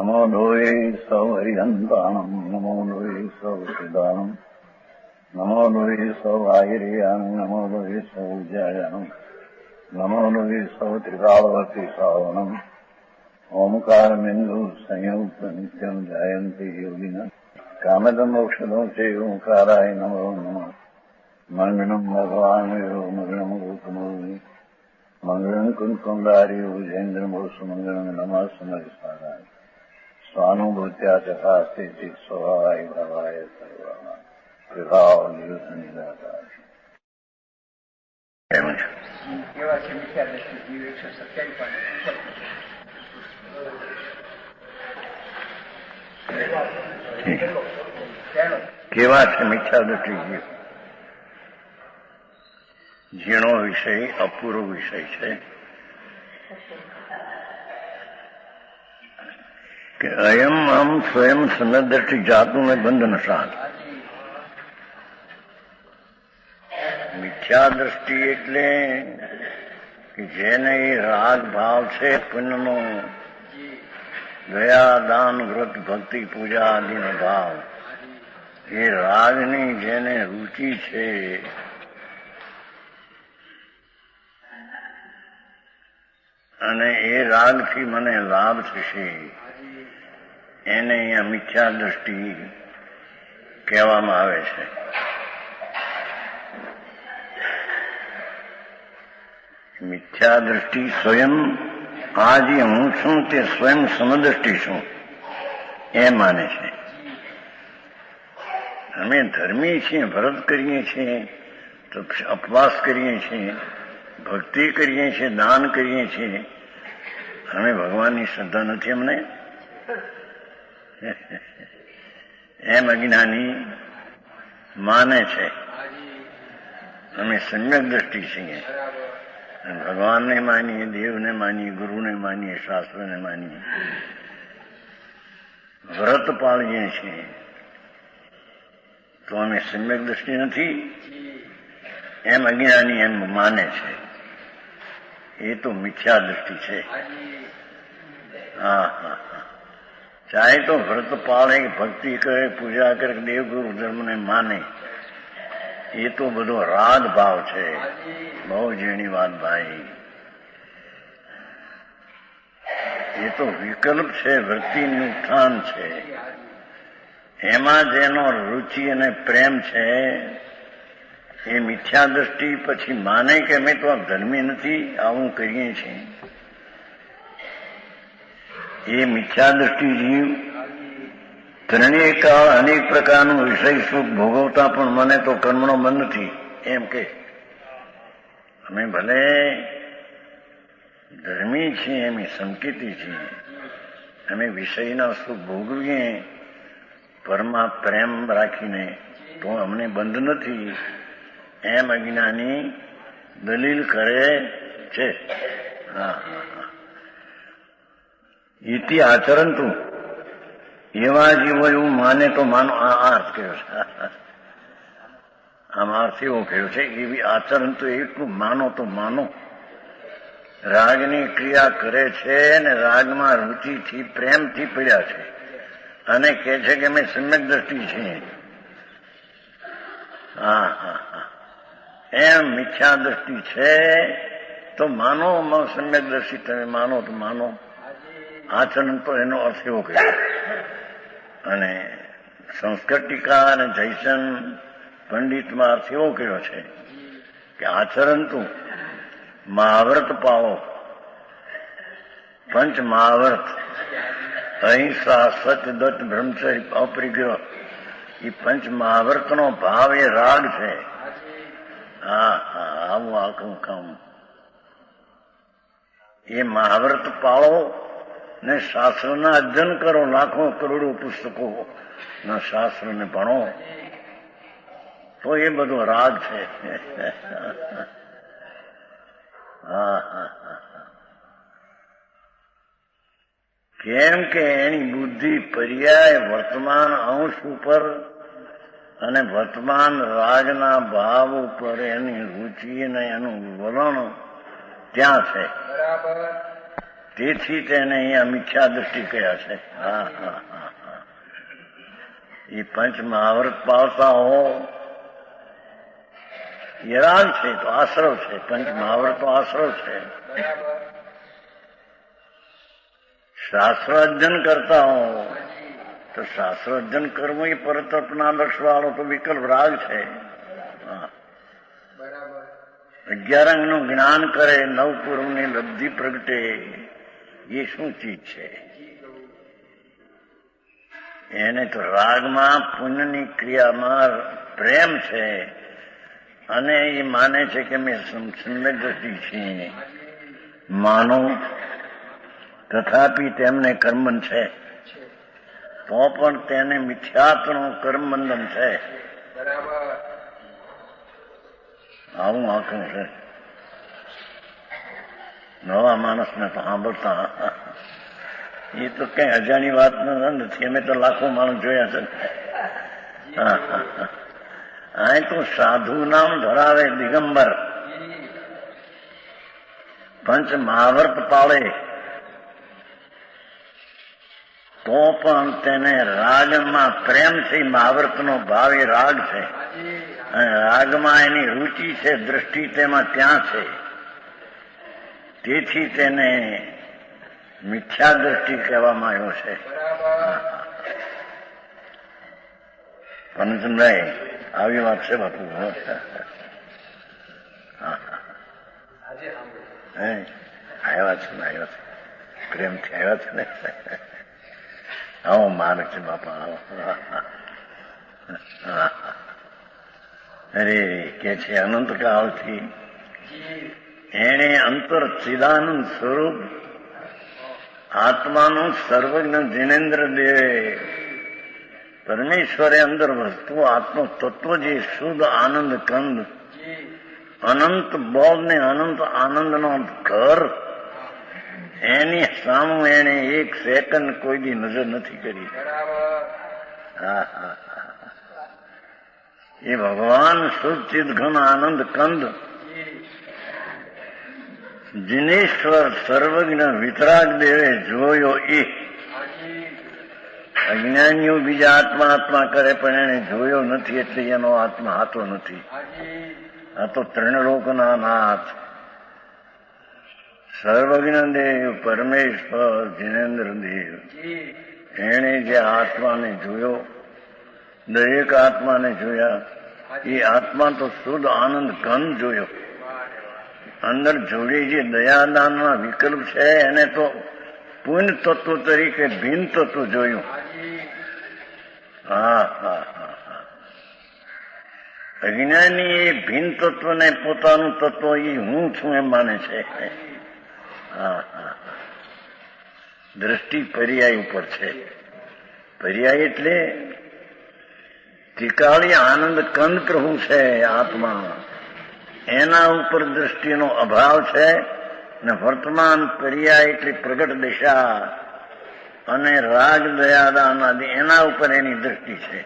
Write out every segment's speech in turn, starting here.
નમો લોહે સૌ હરિહંતાણમ નમો લોહે સૌ સિદ્ધાણમ નમો લોહે સૌ આયર્યાણમ નમો લોહે સૌ ઉજાયાણમ નમો લોહે સૌ ત્રિકાળવતી શ્રાવણમ ઓમકારમિંદુ સંયુક્ત નિત્યમ જાયંતી યોગિના કામદમ ઔષધો છે ઓંકારાય નમો નમઃ મંગળમ ભગવાન મંગળમ ગોતમોહિ મંગળમ કુંકુંડારી ઉજેન્દ્રમોષ મંગળમ નમઃ સમરિસ્મરાય સ્વાનુભૂત્યા ચકાસ્તે સ્વભાવાય ભાવાય સર્વા વિભાવ નિદાતા. એવા છે મિથ્યા દ્રષ્ટિ જીવ 127. કેવા છે મિથ્યા દ્રષ્ટિ જીવ? ઝીણો વિષય, અપૂર્વ વિષય છે કે અયમ આમ સ્વયં સમદ્રષ્ટિ જાતું ને બંધન સાત. મિથ્યા દ્રષ્ટિ એટલે કે જેને રાગ ભાવ છે પુણ્યનો, દયા દાન વ્રત ભક્તિ પૂજા આદિનો ભાવ, એ રાગની જેને રુચિ છે અને એ રાગથી મને લાભ થશે, એને અહીંયા મિથ્યા દ્રષ્ટિ કહેવામાં આવે છે. મિથ્યા દ્રષ્ટિ સ્વયં આ જે હું છું તે સ્વયં સમદ્રષ્ટિ છું એ માને છે. અમે ધર્મી છીએ, વ્રત કરીએ છીએ, ઉપવાસ કરીએ છીએ, ભક્તિ કરીએ છીએ, દાન કરીએ છીએ, અમે ભગવાનની શ્રદ્ધા નથી અમને એમ અજ્ઞાની માને છે. અમે સમ્યક દ્રષ્ટિ છીએ, ભગવાનને માનીએ, દેવને માનીએ, ગુરુને માનીએ, શાસ્ત્રને માનીએ, વ્રત પાળીએ છીએ, તો અમે સમ્યક દ્રષ્ટિ નથી એમ અજ્ઞાની એમ માને છે. એ તો મિથ્યા દ્રષ્ટિ છે. હા હા, ચાહે તો વ્રત પાળે, ભક્તિ કરે, પૂજા કરે, દેવગુરુ ધર્મને માને, એ તો બધો રાગ ભાવ છે. બહુ ઝીણી વાત ભાઈ. એ તો વિકલ્પ છે, વૃત્તિનું ઉત્થાન છે. એમાં જેનો રુચિ અને પ્રેમ છે એ મિથ્યા દ્રષ્ટિ પછી માને કે અમે તો ધર્મી નથી, આવું કરીએ છીએ. એ મિથ્યા દ્રષ્ટિ જીવ ત્રણેય કાળ અનેક પ્રકારનું વિષય સુખ ભોગવતા પણ મને તો કર્મનો બંધ નથી એમ કે. અમે ભલે ધર્મી છીએ, અમે સંકેતી છીએ, અમે વિષયના સુખ ભોગવીએ પરમા પ્રેમ રાખીને, તો અમને બંધ નથી એમ અજ્ઞાની દલીલ કરે છે. હા, ઇતિ આચરંતુ, એવા જીવો એવું માને તો માનો. આ અર્થ કયો છે? આમ અર્થ એવો કયો છે, એવી આચરણ તો એટલું માનો તો માનો. રાગની ક્રિયા કરે છે ને રાગમાં રુચિથી પ્રેમથી પડ્યા છે અને કહે છે કે અમે સમ્યક દ્રષ્ટિ છીએ. હા હા હા, એમ મિથ્યા દ્રષ્ટિ છે તો માનો, સમ્યક દ્રષ્ટિ તમે માનો તો માનો. આચરણ તો એનો અર્થ એવો કર્યો. અને સંસ્કૃત ટીકા અને જયસન પંડિતમાં અર્થ એવો કર્યો છે કે આચરણ તું મહાવ્રત પાળો, પંચ મહાવ્રત, અહિંસા, સત્ય, દત્ત, બ્રહ્મચર્ય, અપરિગ્રહ, એ પંચ મહાવ્રતનો ભાવ એ રાગ છે. હા હા, આવું આખું કામ. એ મહાવ્રત પાળો ને શાસ્ત્રના અધ્યયન કરો, લાખો કરોડો પુસ્તકો ના શાસ્ત્રને ભણો, તો એ બધો રાગ છે. હા હા હા, કેમ કે એની બુદ્ધિ પર્યાય વર્તમાન અંશ ઉપર અને વર્તમાન રાગના ભાવ ઉપર એની રુચિ અને એનું વલણ ત્યાં છે. તેથી તેને અહીંયા મિથ્યા દ્રષ્ટિ કયા છે. હા હા હા હા. એ પંચ મહાવૃત પાવતા હો એ રાગ છે, તો આશ્રવ છે. પંચ મહાવૃત તો આશ્રવ છે. શાસ્ત્ર અધ્યયન કરતા હો તો શાસ્ત્ર અધ્યયન કરવું એ પરતર્પના લક્ષ વાળો તો વિકલ્પ રાગ છે. 11 અંગનું જ્ઞાન કરે, નવ પૂર્વની લબ્ધિ પ્રગટે, એ શું ચીજ છે? એને તો રાગમાં પુણ્યની ક્રિયામાં પ્રેમ છે અને એ માને છે કે મેં સમ્યક દ્રષ્ટિ છીએ. માનો તથાપી તેમને કર્મબંધ છે, તો પણ તેને મિથ્યાત્વનું કર્મબંધન છે. આવું આખું છે. નવા માણસને તો સાંભળતા એ તો કઈ અજાણી વાત નથી. અમે તો લાખો માણસ જોયા છે. અહીં તો સાધુ નામ ધરાવે દિગંબર, પંચ મહાવર્ત પાળે, તો પણ તેને રાગમાં પ્રેમ છે. મહાવર્તનો ભાવ એ રાગ છે અને રાગમાં એની રુચિ છે, દ્રષ્ટિ તેમાં ત્યાં છે. તેથી તેને મિથ્યા દ્રષ્ટિ કહેવામાં આવ્યો છે. પંચમભાઈ આવી વાત છે બાપુ. આવ્યા છે ને, આવ્યા છે, પ્રેમથી આવ્યા છે ને. આવો માર્ગ છે બાપા, આવો. અરે કે છે અનંત કાળથી એણે અંતર ચિદાનંદ સ્વરૂપ આત્માનું સર્વજ્ઞ જિનેન્દ્ર દેવે પરમેશ્વરે અંદર વસ્તુ આત્મો તત્વ જે શુદ્ધ આનંદ કંદ, અનંત બોલ ને અનંત આનંદનો ઘર, એની સામું એને એક સેકન્ડ કોઈ દી નજર નથી કરી. હા હા હા. એ ભગવાન શુદ્ધ ચિદ ઘન આનંદ કંદ જિનેશ્વર સર્વજ્ઞ વિતરાગ દેવે જોયો. એ અજ્ઞાનીઓ બીજા આત્મા આત્મા કરે પણ એને જોયો નથી, એટલે એનો આત્મા હાતો નથી. આ તો ત્રણલોકના નાથ સર્વજ્ઞ દેવ પરમેશ્વર જિનેન્દ્ર દેવ, એણે જે આત્માને જોયો, દરેક આત્માને જોયા. એ આત્મા તો શુદ્ધ આનંદ ઘન જોયો. અંદર જોડી જે દયાદાનના વિકલ્પ છે એને તો પુણ્ય તત્વ તરીકે ભિન્ન તત્વ જોયું. હા હા હા હા. અજ્ઞાની એ ભિન્ન તત્વને પોતાનું તત્વ એ હું છું એમ માને છે. હા હા. દ્રષ્ટિ પર્યાય ઉપર છે. પર્યાય એટલે ત્રિકાળી આનંદ કંદ પ્રભુ છે આત્મા, એના ઉપર દ્રષ્ટિનો અભાવ છે. ને વર્તમાન પર્યાય એટલે પ્રગટ દિશા અને રાગ દયાદાન આદિ એના ઉપર એની દ્રષ્ટિ છે.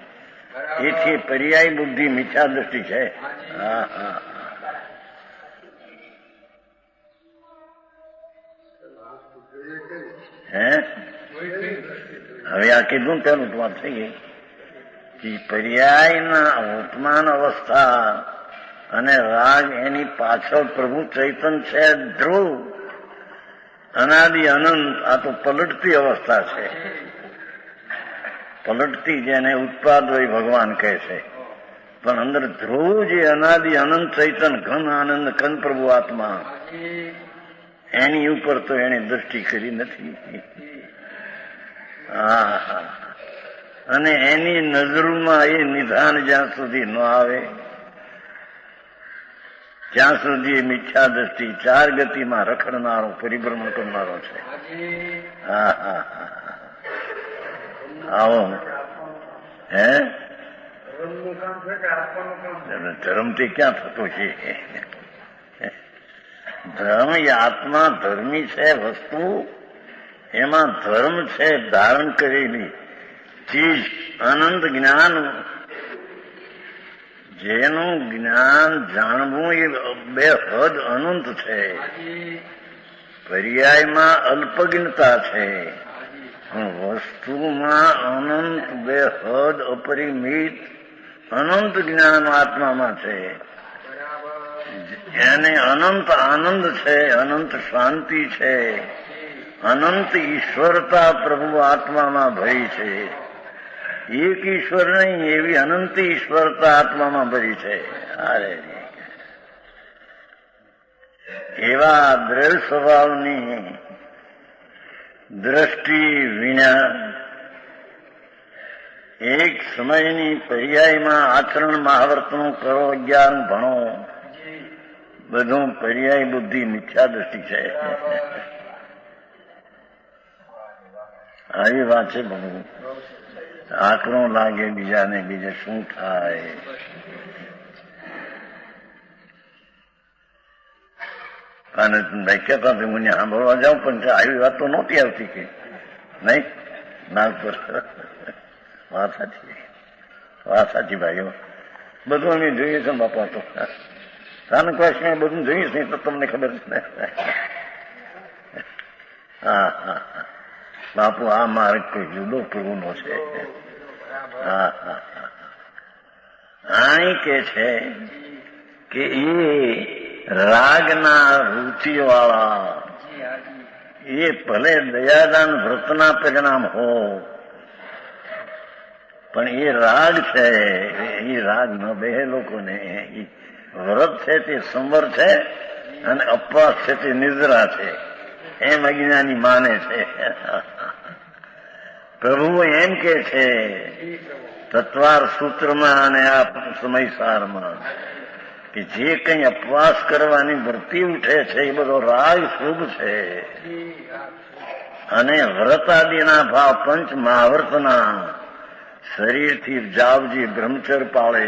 એથી પર્યાય બુદ્ધિ મિથ્યા દ્રષ્ટિ છે. હા હા. હે હવે આ કીધું પેલું તો વાત થઈ ગઈ કે પર્યાયના વર્તમાન અવસ્થા અને રાગ એની પાછળ પ્રભુ ચૈતન્ય છે. ધ્રુવ અનાદિ અનંત. આ તો પલટતી અવસ્થા છે. પલટતી જેને ઉત્પાદ હોય ભગવાન કહે છે, પણ અંદર ધ્રુવ જે અનાદિ અનંત ચૈતન્ય ઘન આનંદ ઘન પ્રભુ આત્મા, એની ઉપર તો એને દ્રષ્ટિ કરી નથી. હા હા. અને એની નજરમાં એ નિધાન જ્યાં સુધી ન આવે ત્યાં સુધી મિથ્યા દ્રષ્ટિ ચાર ગતિમાં રખડનારો, પરિભ્રમણ કરનારો છે. હા હા હા. આવો હે ધર્મથી ક્યાં થતું છે? ધર્મ એ આત્મા ધર્મી છે વસ્તુ, એમાં ધર્મ છે ધારણ કરેલી ચીજ. અનંત જ્ઞાન, જેનું જ્ઞાન જાણવું એ બે હદ અનંત છે. પર્યાયમાં અલ્પજ્ઞતા છે, પણ વસ્તુમાં અનંત બેહદ અપરિમિત અનંત જ્ઞાન આત્મામાં છે. એને અનંત આનંદ છે, અનંત શાંતિ છે, અનંત ઈશ્વરતા પ્રભુ આત્મામાં ભરી છે. એક ઈશ્વર નહીં, એવી અનંત ઈશ્વરતા આત્મામાં ભરી છે. અરે એવા દ્રઢ સ્વભાવની દ્રષ્ટિ વિના એક સમયની પર્યાયમાં આચરણ મહાવર્તનું કરો, અજ્ઞાન ભણો, બધું પર્યાય બુદ્ધિ મિથ્યા દ્રષ્ટિ છે. આવી વાત છે. બધું આકરો લાગે બીજાને, બીજે શું થાય. અને ભાઈ કહેતા હું સાંભળવા જાઉં, પણ આવી વાત તો નહોતી આવતી કે નહીં. ના પર વાત સાચી, વાત સાચી ભાઈઓ. બધું અમે જોઈએ છે બાપા. તો સ્થાનકવાસીમાં બધું જોઈએ છે તો તમને ખબર છે ને. હા હા હા બાપુ, આ માર્ગ કોઈ જુદો પ્રભુનો છે. હા હા હા અહીં કે છે કે એ રાગના રૂચિવાળા એ ભલે દયાદાન વ્રતના પરિણામ હો, પણ એ રાગ છે, એ રાગ ન બે લોકોને. વ્રત છે તે સંવર છે, અને અપવાસ છે તે નિદ્રા છે, એમ અજ્ઞાની માને છે. પ્રભુ એમ કે છે તત્વાર સૂત્રમાં અને આ સમયસારમાં કે જે કંઈ અપવાસ કરવાની વૃત્તિ ઉઠે છે એ બધો રાગ શુભ છે. અને વ્રતાદિના ભાવ પંચ મહાવર્તના શરીરથી જાવજી બ્રહ્મચર પાળે,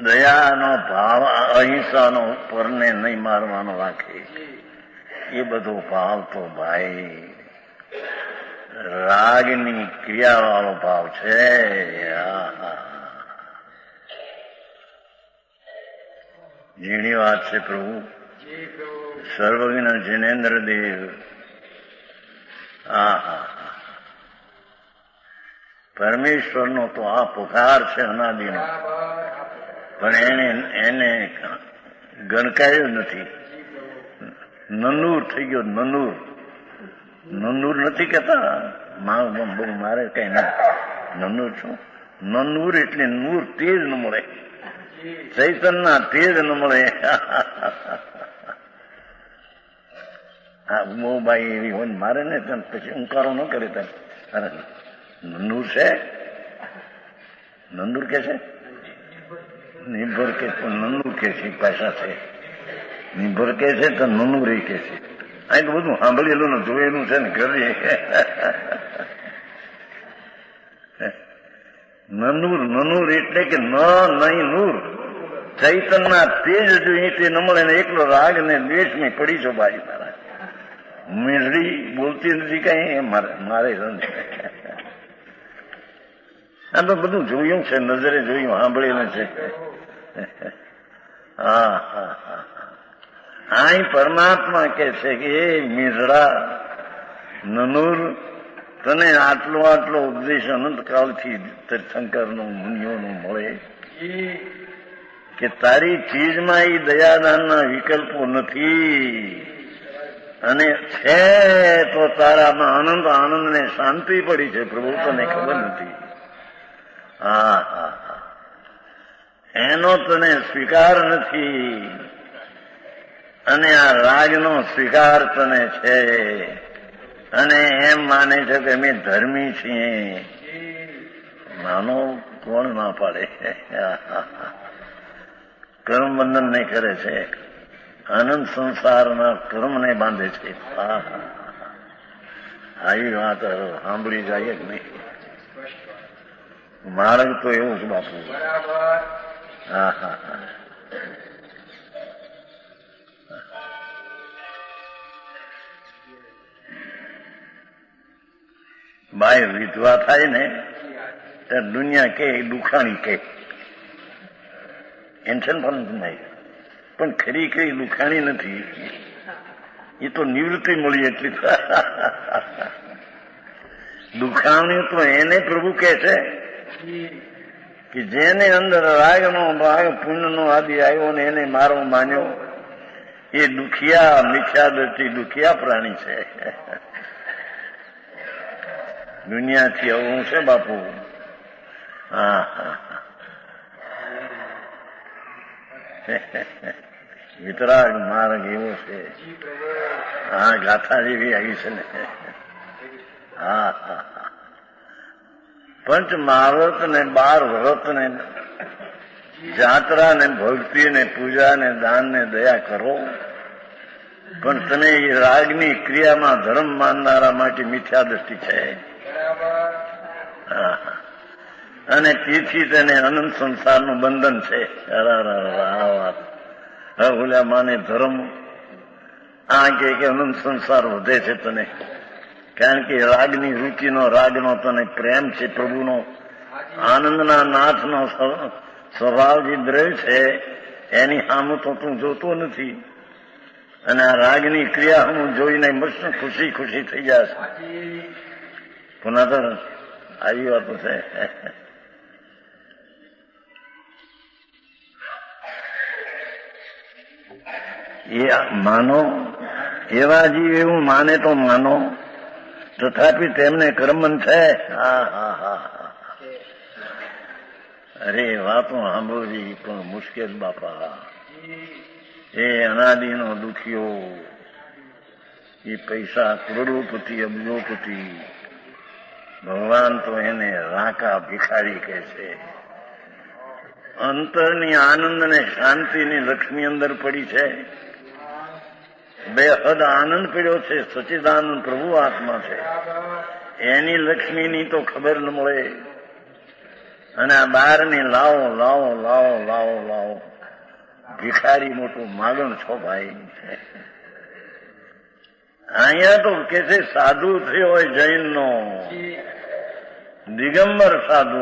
દયાનો ભાવ, અહિંસાનો પરને નહીં મારવાનો રાખે, એ બધો ભાવ તો ભાઈ રાગની ક્રિયાવાળો ભાવ છે. ઝીણી વાત છે પ્રભુ. સર્વજ્ઞ જિનેન્દ્ર દેવ, પરમેશ્વરનો તો આ પુકાર છે અનાદિનો, પણ એને ગણકાર્યો નથી. નનુર થઈ ગયો. નનુર નથી કેતા મારે કઈ ના. નનુર છું. નનુર એટલે નૂર, તેજ ન મળે, ચૈતનના તેજ ન મળે. હા બહુ ભાઈ એવી હોય મારે ને પછી ઉંકારો ન કરે. અરે નંદુર છે, નંદુર કે છે, નિર્ભર કે નંદુર કે છે, પાછા છે નિર્ભર કે છે તો નંદુર કે છે. અહીં તો બધું સાંભળેલું ને જોયેલું છે ને કરીએ. નનુર એટલે કે નહીં નૂર, ચૈતનના તેજ જોઈએ તે ન મળે ને એકલો રાગ ને દ્વેષ ની પડી છો બાજી મારા. મીંઢડી બોલતી નથી કઈ મારે આ તો બધું જોયું છે, નજરે જોયું, સાંભળેલું છે. હા હા હા અહીં પરમાત્મા કે છે કે એ મીંઢડા નનુર, તને આટલો આટલો ઉપદેશ અનંતકાળથી તીર્થંકરનું મુનિઓનું મળે કે તારી ચીજમાં એ દયાદાનના વિકલ્પો નથી, અને છે તો તારામાં આનંદ ને શાંતિ પડી છે. પ્રભુ તને ખબર નથી. હા હા હા એનો તને સ્વીકાર નથી, અને આ રાજનો સ્વીકાર તને છે. અને એમ માને છે કે અમે ધર્મી છીએ. માનો કોણ ના પાડે. કર્મ બંધન નહીં કરે છે, અનંત સંસારના કર્મને બાંધે છે. આવી વાત સાંભળી જાય જ નહીં. માર્ગ તો એવું જ બાપુ. હા હા હા બાય વિધવા થાય ને ત્યારે દુનિયા કે દુખાણી કે ટેન્શન પણ નહીં, પણ ખરી કઈ દુખાણી નથી. એ તો નિવૃત્તિ મળી એટલી. દુખાણી તો એને પ્રભુ કહે છે કે જેને અંદર રાગનો ભાગ પુણ્યનો આદિ આવ્યો ને એને મારો માન્યો એ દુખિયા મિથ્યા દ્રષ્ટિ દુખિયા પ્રાણી છે. દુનિયાથી આવું છે બાપુ. હા વિતરાગ માર્ગ એવો છે. હા ગાથા જેવી આવી છે ને. હા હા પંચ મહાવ્રત ને 12 વ્રત ને જાત્રા ને ભક્તિ ને પૂજા ને દાન ને દયા કરો, પણ તમે એ રાગની ક્રિયામાં ધર્મ માનનારા માટે મિથ્યા દ્રષ્ટિ છે. અને તેથી તેને અનંત સંસારનું બંધન છે. ઓલા માને ધર્મ આ કે અનંત સંસાર વધે છે તને, કારણ કે રાગની રુચિનો રાગનો તને પ્રેમ છે, પ્રભુનો આનંદના નાથનો સ્વભાવ જે દ્રવ્ય છે એની સામું તો તું જોતો નથી, અને આ રાગની ક્રિયા હું જોઈને મસ્ત ખુશી ખુશી થઈ જશે. પુનઃ તો આવી વાતો છે. એ માનો, એવા જીવ એવું માને તો માનો, તથાપી તેમને કર્મન છે. હા હા હા અરે વાતો સાંભળવી પણ મુશ્કેલ બાપા. એ અનાદિનો દુખિયો, એ પૈસા કરોડોપતિ અબજોપતિ, ભગવાન તો એને રાકા ભિખારી કહે છે. અંતરની આનંદ ને શાંતિની લક્ષ્મી અંદર પડી છે, બેહદ આનંદ પડ્યો છે, સચ્ચિદાનંદ પ્રભુ આત્મા છે. એની લક્ષ્મીની તો ખબર ન મળે, અને આ બહારની લાવો લાવો લાવો લાવો લાવો ભિખારી મોટું માગણ છો ભાઈ. અહીંયા તો કે છે સાધુ થયો હોય જૈનનો, દિગંબર સાધુ.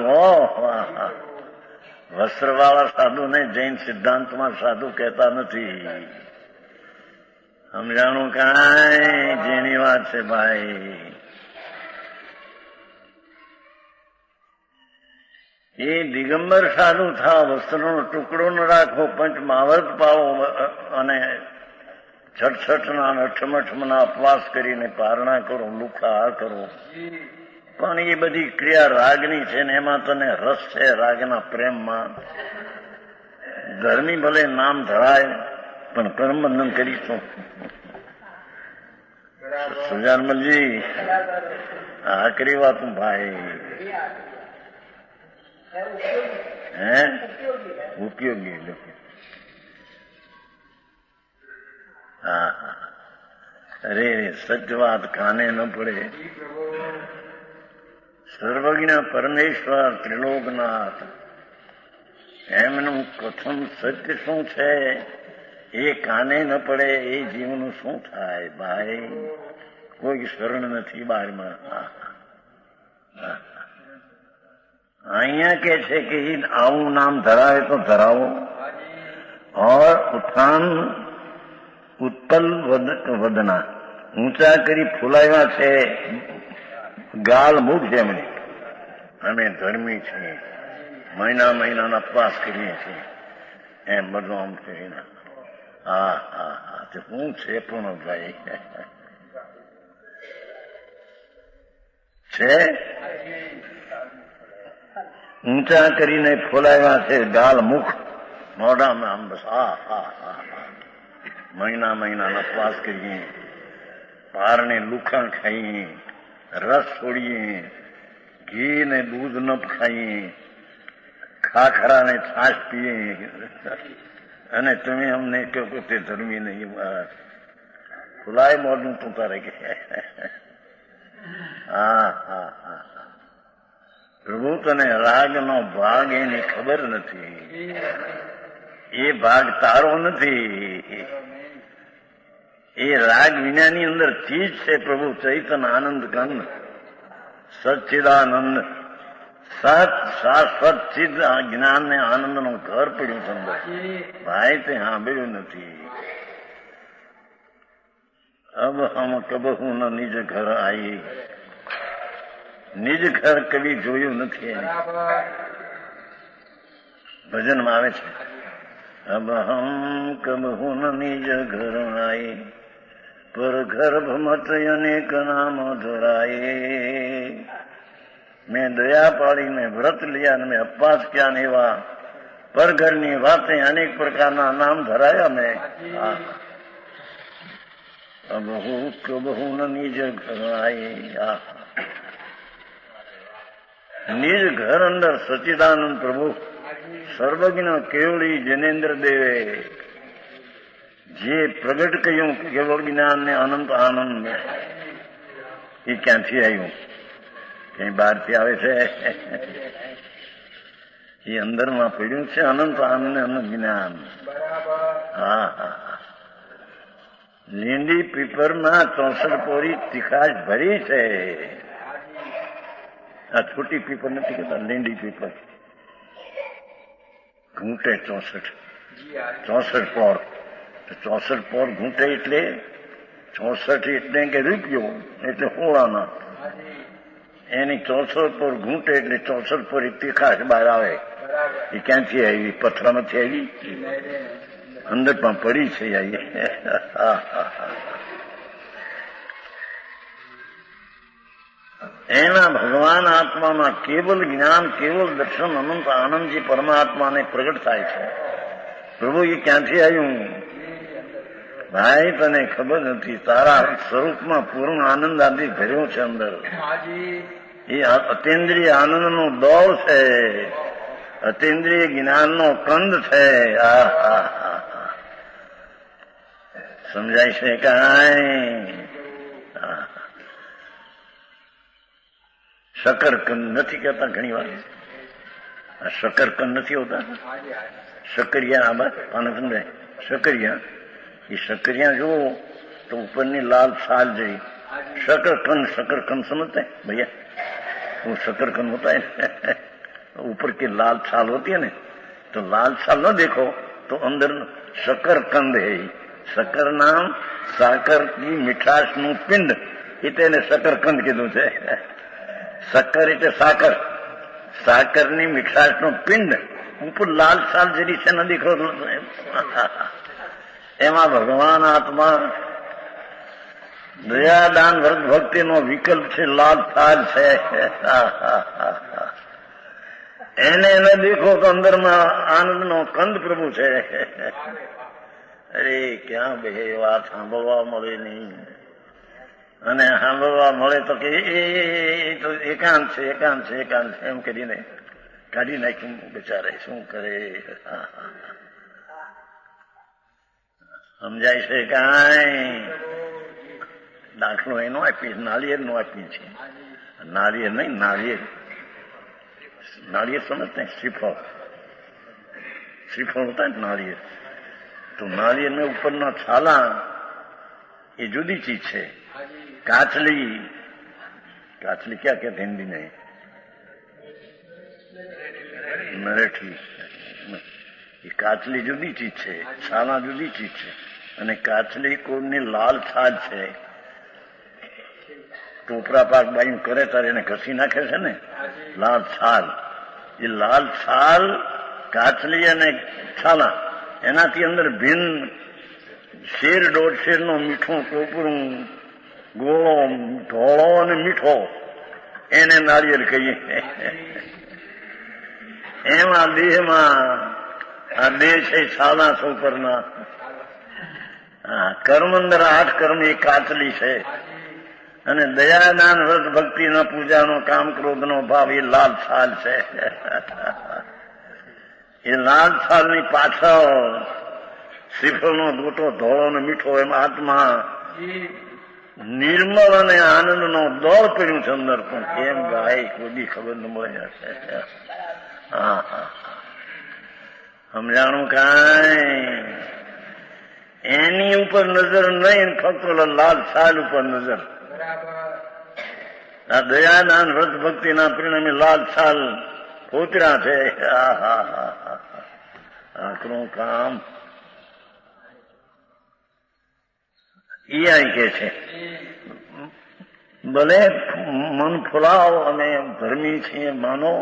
વસ્ત્રવાળા સાધુને જૈન સિદ્ધાંતમાં સાધુ કહેતા નથી. સમજાણું કાંઈ જેની વાત છે ભાઈ. એ દિગંબર સાધુ થાવ, વસ્ત્રનો ટુકડો ન રાખો, પંચ મહાવ્રત પાવો અને છઠના અઠમઠમના અપવાસ કરીને પારણા કરો, લુખા કરો, પણ એ બધી ક્રિયા રાગની છે ને એમાં તને રસ છે, રાગના પ્રેમમાં. ધર્મી ભલે નામ ધરાય પણ કર્મ બંધન કરીશું. સુજાનમલજી આકરી વાત ભાઈ. હે ઉપયોગી લોકો. હા અરે સચ વાત કાને ન પડે. સર્વજ્ઞ પરમેશ્વર ત્રિલોકનાથ એમનું કથન સત્ય શું છે એ કાને ન પડે એ જીવનું શું થાય ભાઈ? કોઈ શરણ નથી બહારમાં. અહીંયા કે છે કે આવું નામ ધરાવે તો ધરાવો, और ઉત્થાન ઉત્પલ વધના, ઊંચા કરી ફૂલાવ્યા છે ગાલ મુખ જેમને. અમે ધર્મી છીએ, મહિના મહિનાના અપવાસ કરીએ છીએ, એમ બધું આમ કરીને. હા હા હા શું છે પણ ભાઈ છે. ઊંચા કરીને ફોલાવ્યા છે ગાલ મુખ, મોઢામાં આમ બસ. હા હા હા મહિના મહિનાના અપવાસ કરીએ, પારને લુખા ખાઈએ, રસ છોડીએ, ઘી ને દૂધ ન ખાઈએ, ખાખરા ને છાશ પીએ, અને તમે અમને કહો કે તે ધર્મી નહીં. ખુલાય મોઢું તું તારે કે. હા હા હા પ્રભુ તને રાગનો ભાગ એની ખબર નથી. એ ભાગ તારો નથી. એ રાગ વિનાની અંદર ચીજ છે પ્રભુ ચૈતન આનંદ કંદ સચ્ચિદાનંદ સત શાશ્વત ચિદ જ્ઞાન ને આનંદ નું ઘર પડ્યું સમજો ભાઈ. તે સાંભળ્યું નથી. अब हम कबहू न નિજ ઘર આઈ. નિજ ઘર કદી જોયું નથી. બરાબર. ભજનમાં આવે છે, अब हम कबहू न નિજ ઘર આઈ, પર ગર્ભ મત અનેક નામ ધરાય. મેં દયા પાડીને વ્રત લિયા ને મેં અપવાસ ક્યાં ને એવા પરઘરની વાતે અનેક પ્રકારના નામ ધરાયા મેં. अब હું કબહુ ન નિજ ઘર આઈ. નિજ ઘર અંદર સચ્ચિદાનંદ પ્રભુ સર્વજ્ઞ કેવળી જનેન્દ્ર દેવે જે પ્રગટ કર્યું કેવળ જ્ઞાન ને અનંત આનંદ, એ ક્યાંથી આવ્યું? કઈ બહારથી આવે છે? એ અંદરમાં પડ્યું છે અનંત આનંદ ને અનંત જ્ઞાન. હા હા. લીંડી પીપરમાં 64 પોરી તીખાશ ભરી છે. આ છોટી પીપર નથી કહેતા, લીંડી પીપર. ઘૂંટે 64 પોર. 64 પોર ઘૂંટે એટલે 64 એટલે કે રૂપિયો એટલે હોળાના. એની 64 પોર ઘૂંટે એટલે 64 પોર તીખાશ બહાર આવે. એ ક્યાંથી આવી? પથરામાંથી આવી? અંદર પણ પડી છે. એના ભગવાન આત્મામાં કેવલ જ્ઞાન, કેવલ દર્શન, અનંત આનંદ જે પરમાત્માને પ્રગટ થાય છે. પ્રભુ એ ક્યાંથી આવ્યું? ભાઈ તને ખબર નથી, તારા સ્વરૂપમાં પૂર્ણ આનંદ આદિ ભર્યો છે અંદર. એ અતિન્દ્રિય આનંદનો દોર છે, અતિન્દ્રિય જ્ઞાનનો કંદ છે. સમજાય છે કાંઈ? શકરકંદ નથી કહેતા ઘણી વાર? શકરકંદ નથી હોતા? શકરિયા. આ બાત આને સમજાય? શકરિયા. એ શકરિયા જુઓ તો ઉપરની લાલ છાલ જેવી. शकरकंद समझते हैं भैया? वो शकरकंद होता है ऊपर की लाल छाल होती है ना, तो लाल छाल न देखो तो अंदर शकरकंद है. शक्कर नाम साकर की मिठास નું પિંડ એને શકરકંદ કીધું છે. શક્કર એટલે સાકર, સાકરની મીઠાશનો પિંડ ઉપર લાલ છાલ જેવી છે, ન દેખો. એમાં ભગવાન આત્મા દયાદાન વ્રત ભક્તિનો વિકલ્પ છે, લાલ છાલ છે. એને ન દેખો તો અંદરમાં આનંદનો કંદ પ્રભુ છે. અરે ક્યાં બે વાત સાંભળવા મળે નહીં, અને સાંભળવા મળે તો કે એ તો એકાંત છે, એકાંત છે, એકાંત છે એમ કરીને કાઢી નાખ્યું. બિચારે શું કરે? સમજાય છે કાંઈ? દાખલો એનો આપીશ, નાળિયેર નો આપીએ છીએ. નાળિયેર નહીં, नारियल समझते हैं? श्रीफल होता है नारियल. तो नारियल में ऊपर ना छाला ये जुदी चीज है. काचली क्या कहते हैं हिंदी में? मराठी. ये काचली जुदी चीज है, छाला जुदी चीज है. અને કાચલી કોની લાલ છાલ છે. ટોપરા પાક બાયું કરે ત્યારે એને ઘસી નાખે છે ને લાલ છાલ. એ લાલ છાલ, કાચલી અને છાલા, એનાથી અંદર ભિન્ન શેર 1.5 શેરનો મીઠું ટોપરું, ગોળો, ધોળો અને મીઠો, એને નાળિયેર કહીએ. એમાં દેહમાં આ દેહ છે છાલા ઉપરના. કર્મ અંદર 8 કર્મ એ કાચલી છે. અને દયાદાન વ્રત ભક્તિના પૂજાનો કામ ક્રોધનો ભાવ એ લાલ છાલ છે. એ લાલ છાલની પાછળ શ્રીફળનો ગોટો ધોળો ને મીઠો, એમ આત્મા નિર્મળ અને આનંદનો દોર પડ્યું છે અંદર. પણ કેમ ભાઈ કોઈ ખબર ન મળે? સમજાણું કાંઈ? એની ઉપર નજર નહીં, ફક્ત લાલ છાલ ઉપર નજર. આ દયાદાન વ્રત ભક્તિના પરિણામે લાલ છાલ ફોતરા છે. આકરું કામ. એ અહીં કે છે ભલે મન ફુલાવ અને ધર્મી છીએ માનો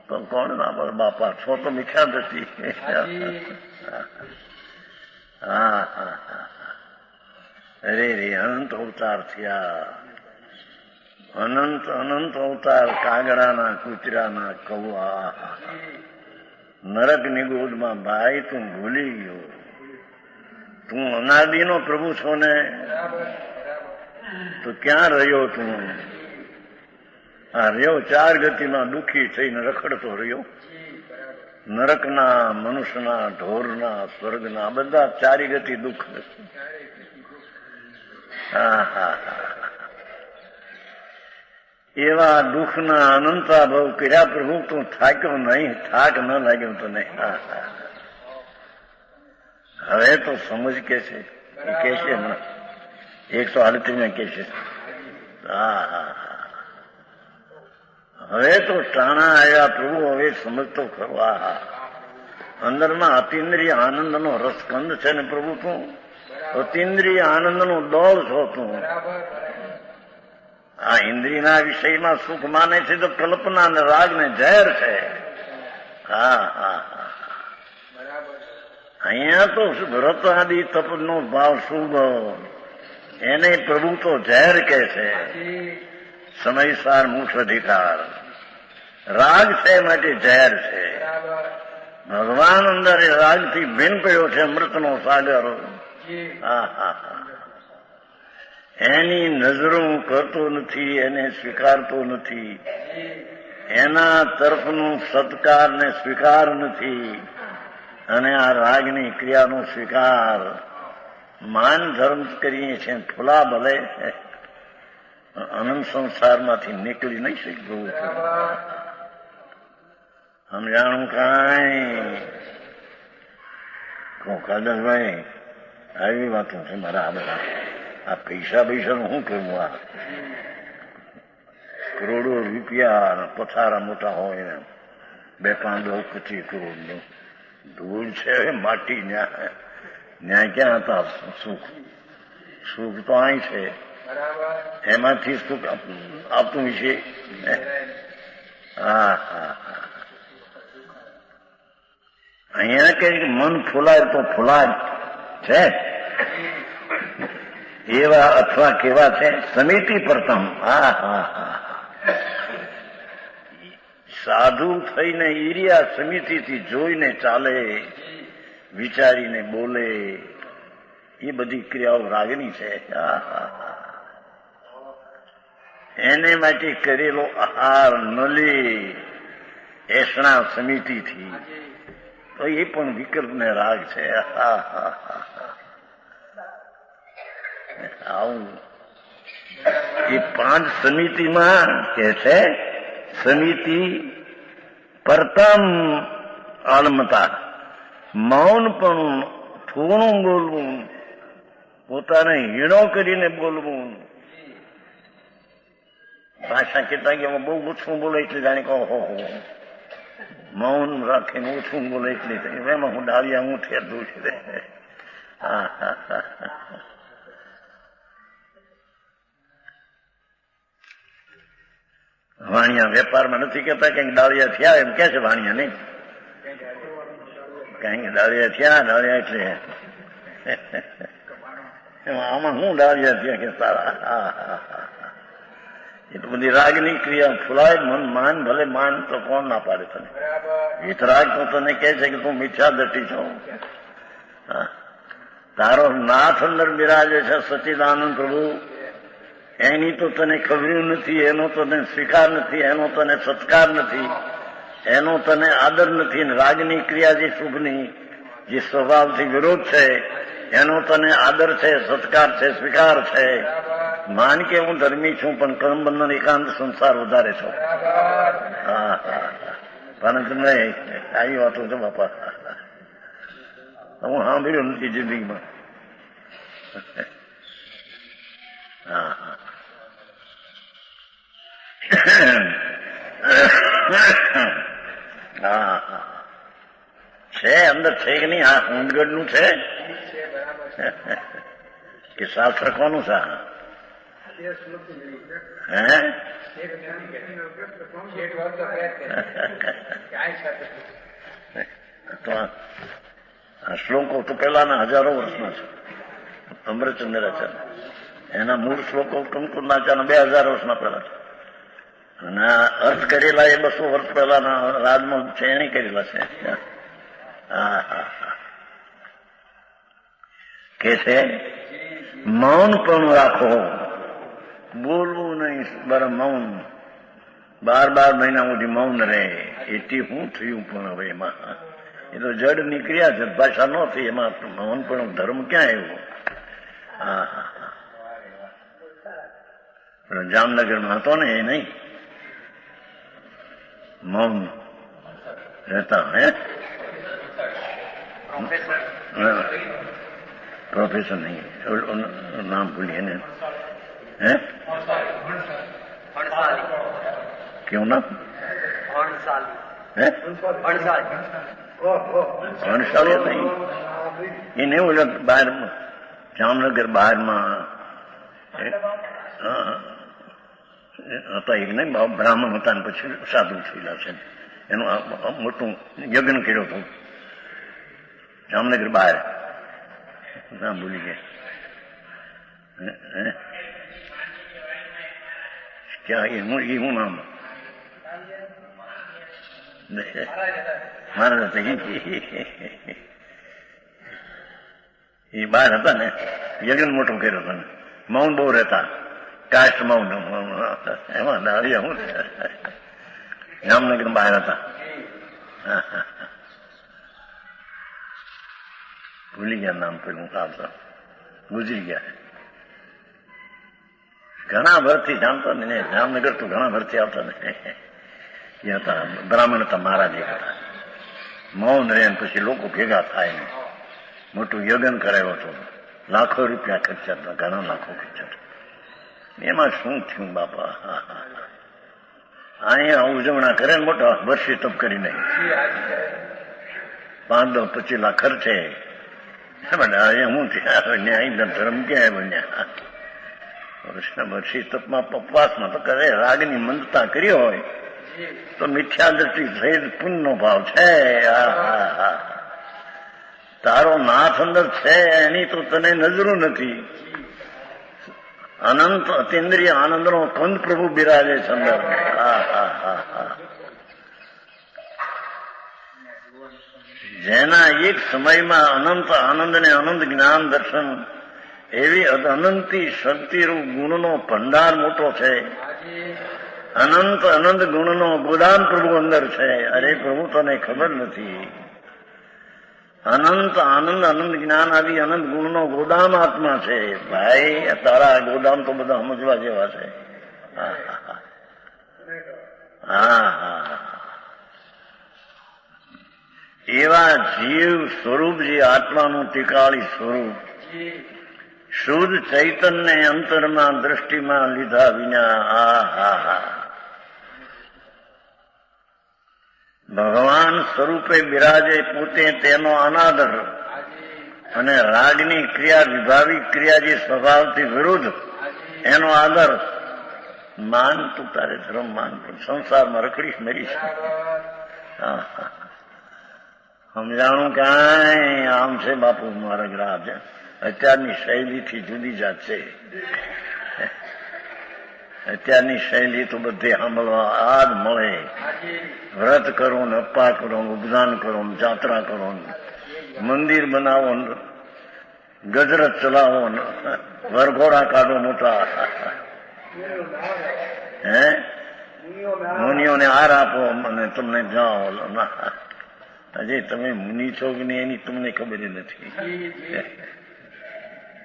તો કોણ ના બોલ બાપા છો તો મિથ્યા દ્રષ્ટિ. હા હા હા અરે રે અનંત અવતાર થયા, અનંત અનંત અવતાર કાગડાના કૂતરાના કૌવા. નરકની ગોદમાં ભાઈ તું ભૂલી ગયો, તું અનાદિનો પ્રભુ છો ને તો ક્યાં રહ્યો તું? આ રહ્યો ચાર ગતિમાં દુઃખી થઈને રખડતો રહ્યો. નરકના, મનુષ્યના, ઢોરના, સ્વર્ગના બધા ચારી ગતિ દુઃખ. એવા દુઃખના અનંતા ભાવ કર્યા પ્રભુ તું થાક્યો નહીં, થાક ન લાગ્યો તને. હવે તો સમજ કે છે હમણાં 138 કે છે. હવે તો ટાણા આવ્યા પ્રભુ, હવે સમજતો ખરો. અંદરના અતિન્દ્રિય આનંદનો રસકંદ છે ને પ્રભુ તું, અતિન્દ્રિય આનંદનો દોર છો તું. આ ઇન્દ્રિયના વિષયમાં સુખ માને છે તો કલ્પના ને રાગ ને ઝેર છે. અહીંયા તો વ્રત આદિ તપનો ભાવ શુભ, એને પ્રભુ તો ઝેર કે છે. સમયસાર મુખ અધિકાર રાગ છે માટે ઝેર છે. ભગવાન અંદર રાગથી ભિન્ન પડ્યો છે અમૃતનો સાગર. એની નજરો કરતો નથી, એને સ્વીકારતો નથી, એના તરફનો સત્કાર ને સ્વીકાર નથી, અને આ રાગની ક્રિયાનો સ્વીકાર માન ધર્મ કરીએ છીએ. ફૂલા ભલે અનંત સંસારમાંથી નીકળી નહીં શકતું. સમજાણું કાંઈ? કાદરભાઈ આવી વાતો છે મારા. આ પૈસા પૈસાનું શું કરવું? આ કરોડો રૂપિયા પથારા મોટા હોય, 2-5 25 કરોડ ધૂળ છે માટી. ન્યાય ક્યાં હતા સુખ? સુખ તો અહીં છે, એમાંથી સુખ આપતું છે. અહીંયા કઈ મન ફૂલાય તો ફૂલાય છે. એવા અથવા કેવા છે? સમિતિ પ્રથમ. સાધુ થઈને ઈરિયા સમિતિથી જોઈને ચાલે, વિચારીને બોલે, એ બધી ક્રિયાઓ રાગની છે. એને માટે કરેલો આહાર નલી એસણા સમિતિથી તો એ પણ વિકલ્પને રાગ છે. આવું એ 5 સમિતિમાં કે છે. સમિતિ પ્રથમ અલમતા, મૌન પણ થોડું બોલવું, પોતાને હીણો કરીને બોલવું. ભાષા કેટલા કે બહુ ઓછું બોલે એટલે જાણે કહો મૌન રાખીને ઓછું બોલે એટલે એમાં હું ડાળિયા હું ઠેરતું છે. વાણિયા વેપારમાં નથી કેતા કઈક ડાળિયા થયા એમ કે છે વાણિયા નહીં, કઈક ડાળિયા થયા. ડાળિયા એટલે આમાં હું ડાળિયા થયા કે સારા. એટલી બધી રાગની ક્રિયા ફૂલાય. મન માન ભલે માન તો કોણ ના પાડે તને? વિતરાગ તો તને કહે છે કે તું મિથ્યા દ્રષ્ટિ છો. તારો નાથ અંદર બિરાજે છે સચ્ચિદાનંદ પ્રભુ, એની તો તને ખબર નથી, એનો તને સ્વીકાર નથી, એનો તને સત્કાર નથી, એનો તને આદર નથી. રાગની ક્રિયા જે શુભની જે સ્વભાવથી વિરોધ છે એનો તને આદર છે, સત્કાર છે, સ્વીકાર છે. માન કે હું ધર્મી છું પણ કર્મબંધન એકાંત સંસાર વધારે છો. પરંતુ નહીં, આવી વાતો છે બાપા, હું સાંભળ્યું નથી જિંદગીમાં. છે અંદર છે કે નહીં? ઊંઘગઢ નું છે. કે શાસ્ત્ર કોનું છે? હે તો આ શ્લોકો તો પેલાના હજારો વર્ષના છે. અમૃતચંદ્ર છે એના મૂળ શ્લોકો કંકુનાચારના 2000 વર્ષના પહેલા છે. અને અર્થ કરેલા એ 200 વર્ષ પહેલાના રાજમાં છે એને કરેલા છે. કે છે મૌન પણ રાખો, બોલવું નહીં, બરાબર મૌન 12 મહિના સુધી મૌન રહે. એથી શું થયું પણ હવે એમાં એ તો જડ નીકળ્યા છે, ભાષા ન થઈ, એમાં મૌન પણ ધર્મ ક્યાં આવ્યો? જામનગરમાં હતો ને એ નહીં મૌન રહેતા. હે પ્રોફેસર નહીં, નામ ભૂલીએ ને. હે કેવું નામ? હે અણસાલી નહીં એને ઓલા બહાર જામનગર બહારમાં હતા એક નહીં, બ્રાહ્મણ હતા ને પછી સાધુ થયેલા છે. એનું મોટું યજ્ઞ કર્યો હતો જામનગર બહાર. નામ ભૂલી ગયા. ક્યાં હું નામ મારા એ બહાર હતા ને, યજ્ઞ મોટું કર્યો હતો ને, મૌન બહુ રહેતા, કાસ્ટ મૌન. એમાં હું જામનગર બહાર હતા. ભૂલી ગયા નામ, પેલું આવતા ગુજરી ગયા. ઘણા વર્ષથી જાણતો ને, જામનગર તો ઘણા વર્ષથી આવતા ને. એ હતા બ્રાહ્મણ હતા, મહારાજ એક હતા. મૌન રહે પછી લોકો ભેગા થાય ને મોટું યજ્ઞ કરાયો હતો. લાખો રૂપિયા ખર્ચા હતા, ઘણા લાખો ખર્ચા હતા. એમાં શું થયું બાપા? અહીંયા ઉજવણા કરે ને મોટા વર્ષે તપ કરી નહીં, 5-10-25 લાખ ખર્ચે. હું થયા ધર્મ ક્યાં બન્યા? વર્ષી તપમાં ઉપવાસમાં તો કરે, રાગની મંદતા કરી હોય તો મિથ્યા દ્રષ્ટિ સહિત પુણ્યનો ભાવ છે. તારો નાથ અંદર છે એની તો તને નજરો નથી. અનંત અતિન્દ્રિય આનંદનો કંદ પ્રભુ બિરાજે છે અંદર. જેના એક સમયમાં અનંત આનંદ ને અનંત જ્ઞાન દર્શન એવી અનંતી શક્તિરૂપ ગુણનો ભંડાર મોટો છે. અનંત અનંત ગુણનો ગોદામ પ્રભુ અંદર છે. અરે પ્રભુ તને ખબર નથી. અનંત આનંદ અનંત જ્ઞાન આવી અનંત ગુણનો ગોદામ આત્મા છે. ભાઈ તારા ગોદામ તો બધા સમજવા જેવા છે. એવા જીવ સ્વરૂપ જે આત્માનું ટીકાળી સ્વરૂપ શુદ્ધ ચૈતન્ય અંતરમાં દ્રષ્ટિમાં લીધા વિના ભગવાન સ્વરૂપે બિરાજે પોતે તેનો અનાદર અને રાગની ક્રિયા વિભાવિક ક્રિયા જે સ્વભાવથી વિરુદ્ધ એનો આદર. માન તું તારે ધર્મ માન, પણ સંસારમાં રખડીશ મરીશ. સમજાણું કાંઈ આમ છે બાપુ મારા ગ્રાહ છે. અત્યારની શૈલીથી જુદી જાત છે. અત્યારની શૈલી તો બધી સાંભળવા આ જ મળે. વ્રત કરો ને અપ્પા કરો ને ઉપદાન કરો ને જાત્રા કરો ને મંદિર બનાવો ને ગજરત ચલાવો ને વરઘોડા કાઢો મોટા. હે મુનિઓને હાર આપો અને તમને જાઓ. હજી તમે મુનિ છો કે નહીં એની તમને ખબર નથી.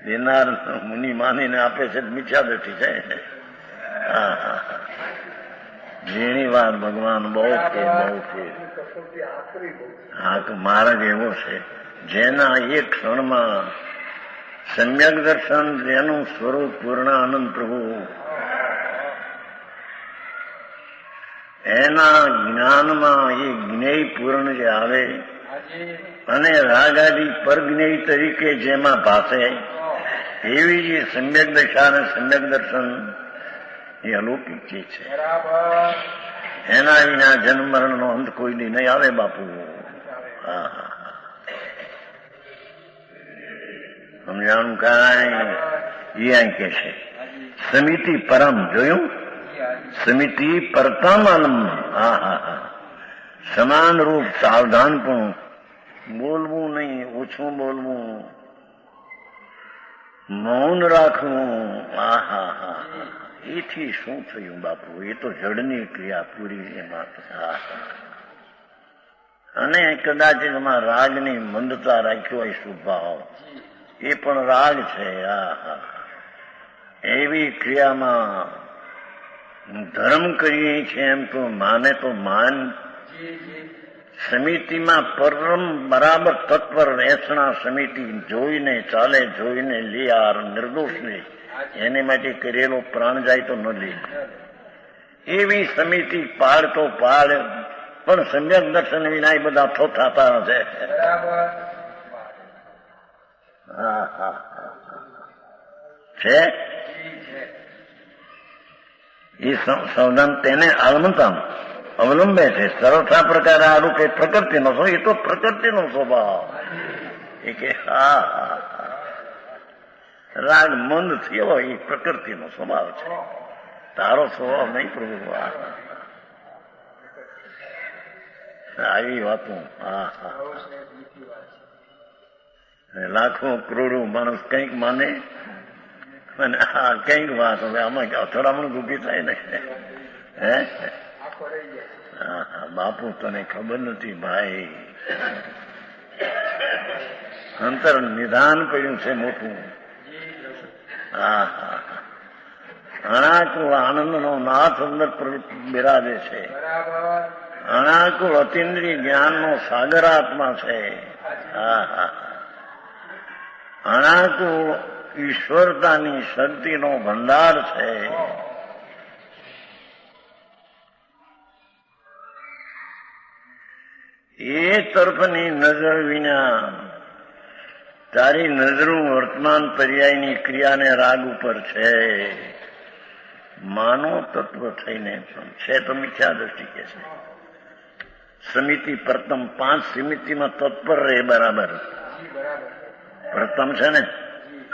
દેનાર મુનિ માનીને આપે છે મિથ્યા દ્રષ્ટિ છે. જેની વાત ભગવાન બહુ છે બહુ છે. મહારાજ એવો છે જેના એક ક્ષણમાં સમ્યક દર્શન, જેનું સ્વરૂપ પૂર્ણ આનંદ પ્રભુ, એના જ્ઞાનમાં એ જ્ઞેય પૂર્ણ જે આવે અને રાગાદી પરજ્ઞેય તરીકે જેમાં ભાષે એવી જે સમ્યક દશા અને સમ્યક દર્શન એ અલૌકિક ચીજ છે. બરાબર. એના વિના જન્મ મરણનો અંત કોઈ દી નહીં આવે બાપુ. હા હા સમજાણું કાંઈ એ અહીં કે છે સમિતિ પરમ જોયું સમિતિ પરતમ આલમ. હા હા હા સમાન રૂપ સાવધાન પણ બોલવું નહીં, ઓછું બોલવું, મૌન રાખવું. હા હા હા એથી શું થયું બાપુ? એ તો જડની ક્રિયા પૂરી એમાં. હા અને કદાચ એમાં રાગની મંદતા રાખ્યો હોય સ્વભાવ, એ પણ રાગ છે. હા હા એવી ક્રિયામાં ધર્મ કરીએ છીએ એમ તો માને તો માન. સમિતિમાં પરમ બરાબર તત્પર રહેસણા સમિતિ જોઈને ચાલે, જોઈને લિયાર નિર્દોષ લે, એને માટે કરેલો પ્રાણ જાય તો ન લે. એવી સમિતિ પાડતો પાડ, પણ સમ્યક દર્શન વિના એ બધા થતા છે. હા હા છે એ સાવધાન તેને આલમંતામ અવલંબે છે. સરળતા પ્રકારે આડું કઈ પ્રકૃતિનો સ્વભાવ, એ તો પ્રકૃતિનો સ્વભાવ. એ કે હા રાગ મંદ થયો એ પ્રકૃતિનો સ્વભાવ છે, તારો સ્વભાવ નહીં પ્રભુ. આવી વાતો. હા હા લાખો કરોડો માણસ કંઈક માને અને હા કંઈક વાત હવે આમાં અથડામણ ઊભી થાય ને. હે હા હા બાપુ તને ખબર નથી ભાઈ, અંતર નિધાન પડ્યું છે મોટું. હા હા અણાકુળ આનંદનો નાથ અંદર બિરાજે છે. અણાકુળ અતિન્દ્રિય જ્ઞાનનો સાગર આત્મા છે. હા હા અણાકુળ ઈશ્વરતાની શક્તિનો ભંડાર છે. એ તરફની નજર વિના તારી નજરું વર્તમાન પર્યાયની ક્રિયાને રાગ ઉપર છે. માનો તત્વ થઈને પણ છે તો મિથ્યા દ્રષ્ટિ કે છે. સમિતિ પ્રથમ 5 સમિતિમાં તત્પર રહે બરાબર. પ્રથમ છે ને,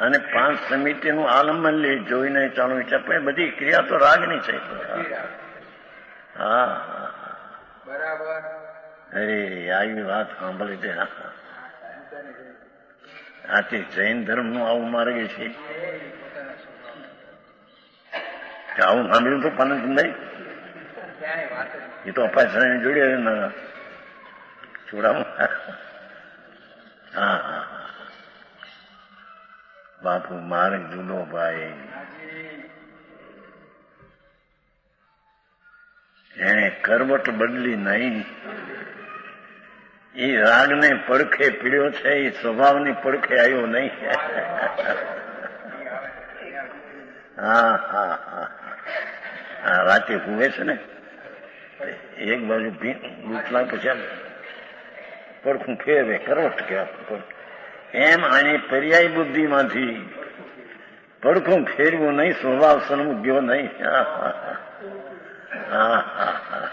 અને 5 સમિતિનું આલંબન લે, જોઈને ચાલુ વિચાર, બધી ક્રિયા તો રાગની છે. હા બરાબર. અરે આવી વાત સાંભળી તે. આથી જૈન ધર્મ નું આવું માર્ગ છે. આવું સાંભળ્યું તો પાનંદભાઈ, એ તો અપાશ્રય જોડે છોડાવું. હા હા બાપુ માર્ગ જુદો ભાઈ. એને કરવટ બદલી નહીં. એ રાગને પડખે પીડ્યો છે, એ સ્વભાવની પડખે આવ્યો નહીં. હા હા હા હા રાતે હુવે છે ને, એક બાજુ લૂંટલા પછી પડખું ફેરવે, કરવટ કહેવાય. એમ આની પર્યાય બુદ્ધિમાંથી પડખું ફેરવું નહીં, સ્વભાવ સન્મુખ ગયો નહીં. હા હા હા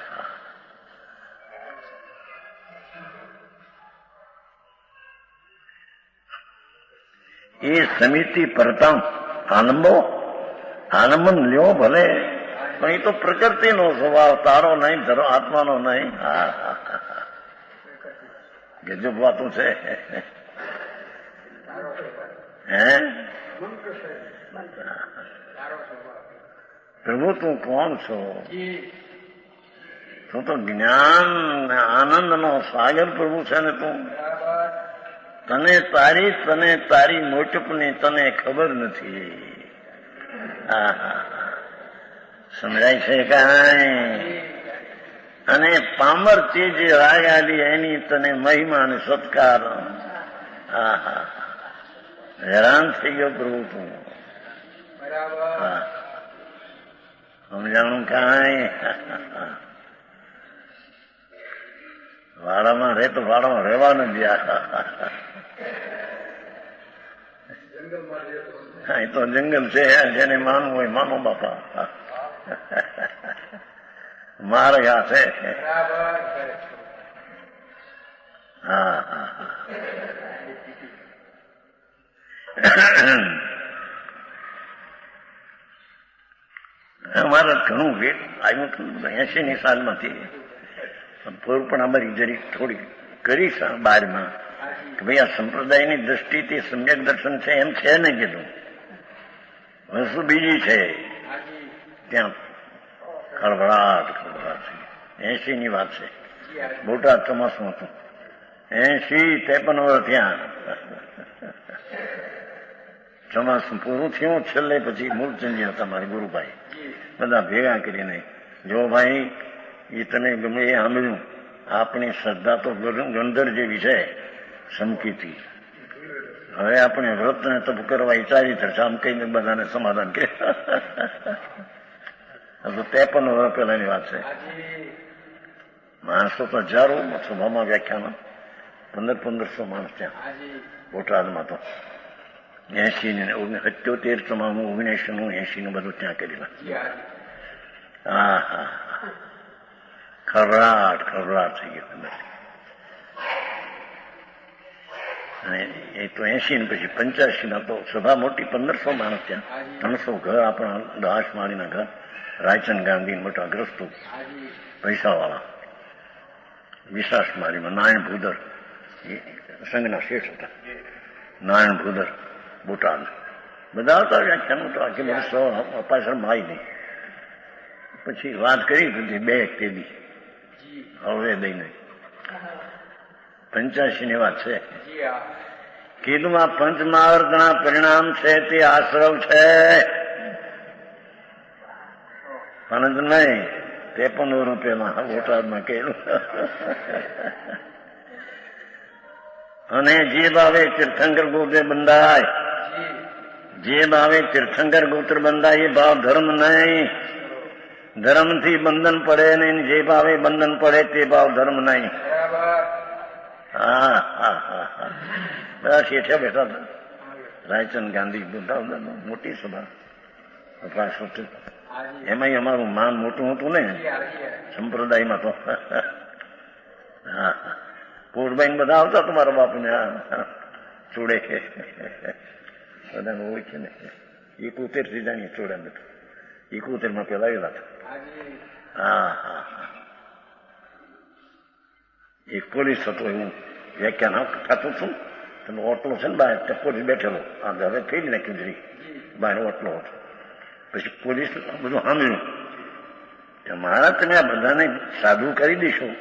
એ સમિતિ પરતમ આલંબન લ્યો ભલે, પણ એ તો પ્રકૃતિનો સ્વભાવ, તારો નહીં, ધરો આત્માનો નહીં. હા હા ગજબ વાતો છે. હે પ્રભુ તું કોણ છો? તું તો જ્ઞાન આનંદનો સાગર પ્રભુ છે ને. તું તને તારી મોટપની તને ખબર નથી. સમજાય છે કાંઈ? અને પામર ચીજ રાગ આદિ એની તને મહિમા અને સત્કાર. હેરાન થઈ ગયો પ્રભુ તું. સમજાણું કાંઈ? વાડામાં રહે તો વાડામાં રહેવા નથી. એ તો જંગલ છે, જેને માનવું હોય માનો બાપા. માર્ગ આ છે. હા હા અમારે ઘણું વેટ આવ્યું હતું 80ની સાલમાંથી. પણ અમારી જરી થોડી કરી બારમાં કે ભાઈ આ સંપ્રદાયની દ્રષ્ટિથી સમ્યક દર્શન છે એમ છે ને કીધું. વસ્તુ બીજી છે. ત્યાં ખળભળાટ 80ની વાત છે. બોટાદ ચોમાસું હતું. 80-53 વર્ષ ત્યાં ચોમાસું પૂરું થયું. છેલ્લે પછી મૂળચંદજી હતા મારા ગુરુભાઈ. બધા ભેગા કરીને જો ભાઈ એ તને ગમે એ સાંભળ્યું, આપણી શ્રદ્ધા તો ગંધર જેવી છે સમકીતી. હવે આપણે વ્રત ને તપ કરવા વિચારી થશે આમ કહીને બધાને સમાધાન કે 53 વર્ષ પહેલાની વાત છે. માણસો તો હજારો સભામાં વ્યાખ્યાનો 1500 માણસ ત્યાં બોટાદમાં તો 78 તમારું 1980 બધું ત્યાં કરેલા. હા હા ખરડાટ થઈ ગયો. એ તો 80 ને પછી 85 તો સભા મોટી 1500 માણસ ત્યાં. 300 ઘર આપણા દાસ માળીના ઘર. રાયચંદ ગાંધી મોટા ગ્રસ્તો પૈસાવાળા. વિશાસ માળીમાં નારાયણ ભૂદર સંઘના શેઠ હતા. નારાયણ ભૂદર બોટાદ બધા હતા વ્યાખ્યાનો તો આખી વર્ષો પાછળમાં આવી નહીં. પછી વાત કરી હતી 2 તેદી હવે દઈ નહીં. 85ની વાત છે. કીધું આ પંચમહાવર્તના પરિણામ છે તે આશ્રવ છે પણ નહીં. 53 રૂપિયામાં બોટાદમાં કહેલું. અને જે ભાવે તીર્થંકર ગોત્ર બંધાય, જે ભાવે તીર્થંકર ગોત્ર બંધાય એ ભાવ ધર્મ નહીં. ધર્મથી બંધન પડે નહીં. જે ભાવે બંધન પડે તે ભાવ ધર્મ નહીં. હા હા હા હા બધા શેઠે બેઠા હતા. રાયચંદ ગાંધી બધા મોટી સભા. એમાંય અમારું માન મોટું હતું ને સંપ્રદાયમાં તો. હા પોરબાઈ બધા આવતા તમારા બાપને ચોડે બધાને ઓળખે ને. 71 થી જાણીએ ચોડે નથી. 71 પેલા આવેલા હતા. હા હા એક પોલીસ હતો એવું વ્યાખ્યાન થતું છું. તમે ઓટલો છે ને બહાર પોલીસ બેઠેલો. આ હવે ફેરી નાખ્યું જરી બહાર ઓટલો હતો. પછી પોલીસ બધું સાંભળ્યું. મારા તમે આ બધાને સાધુ કરી દઈશું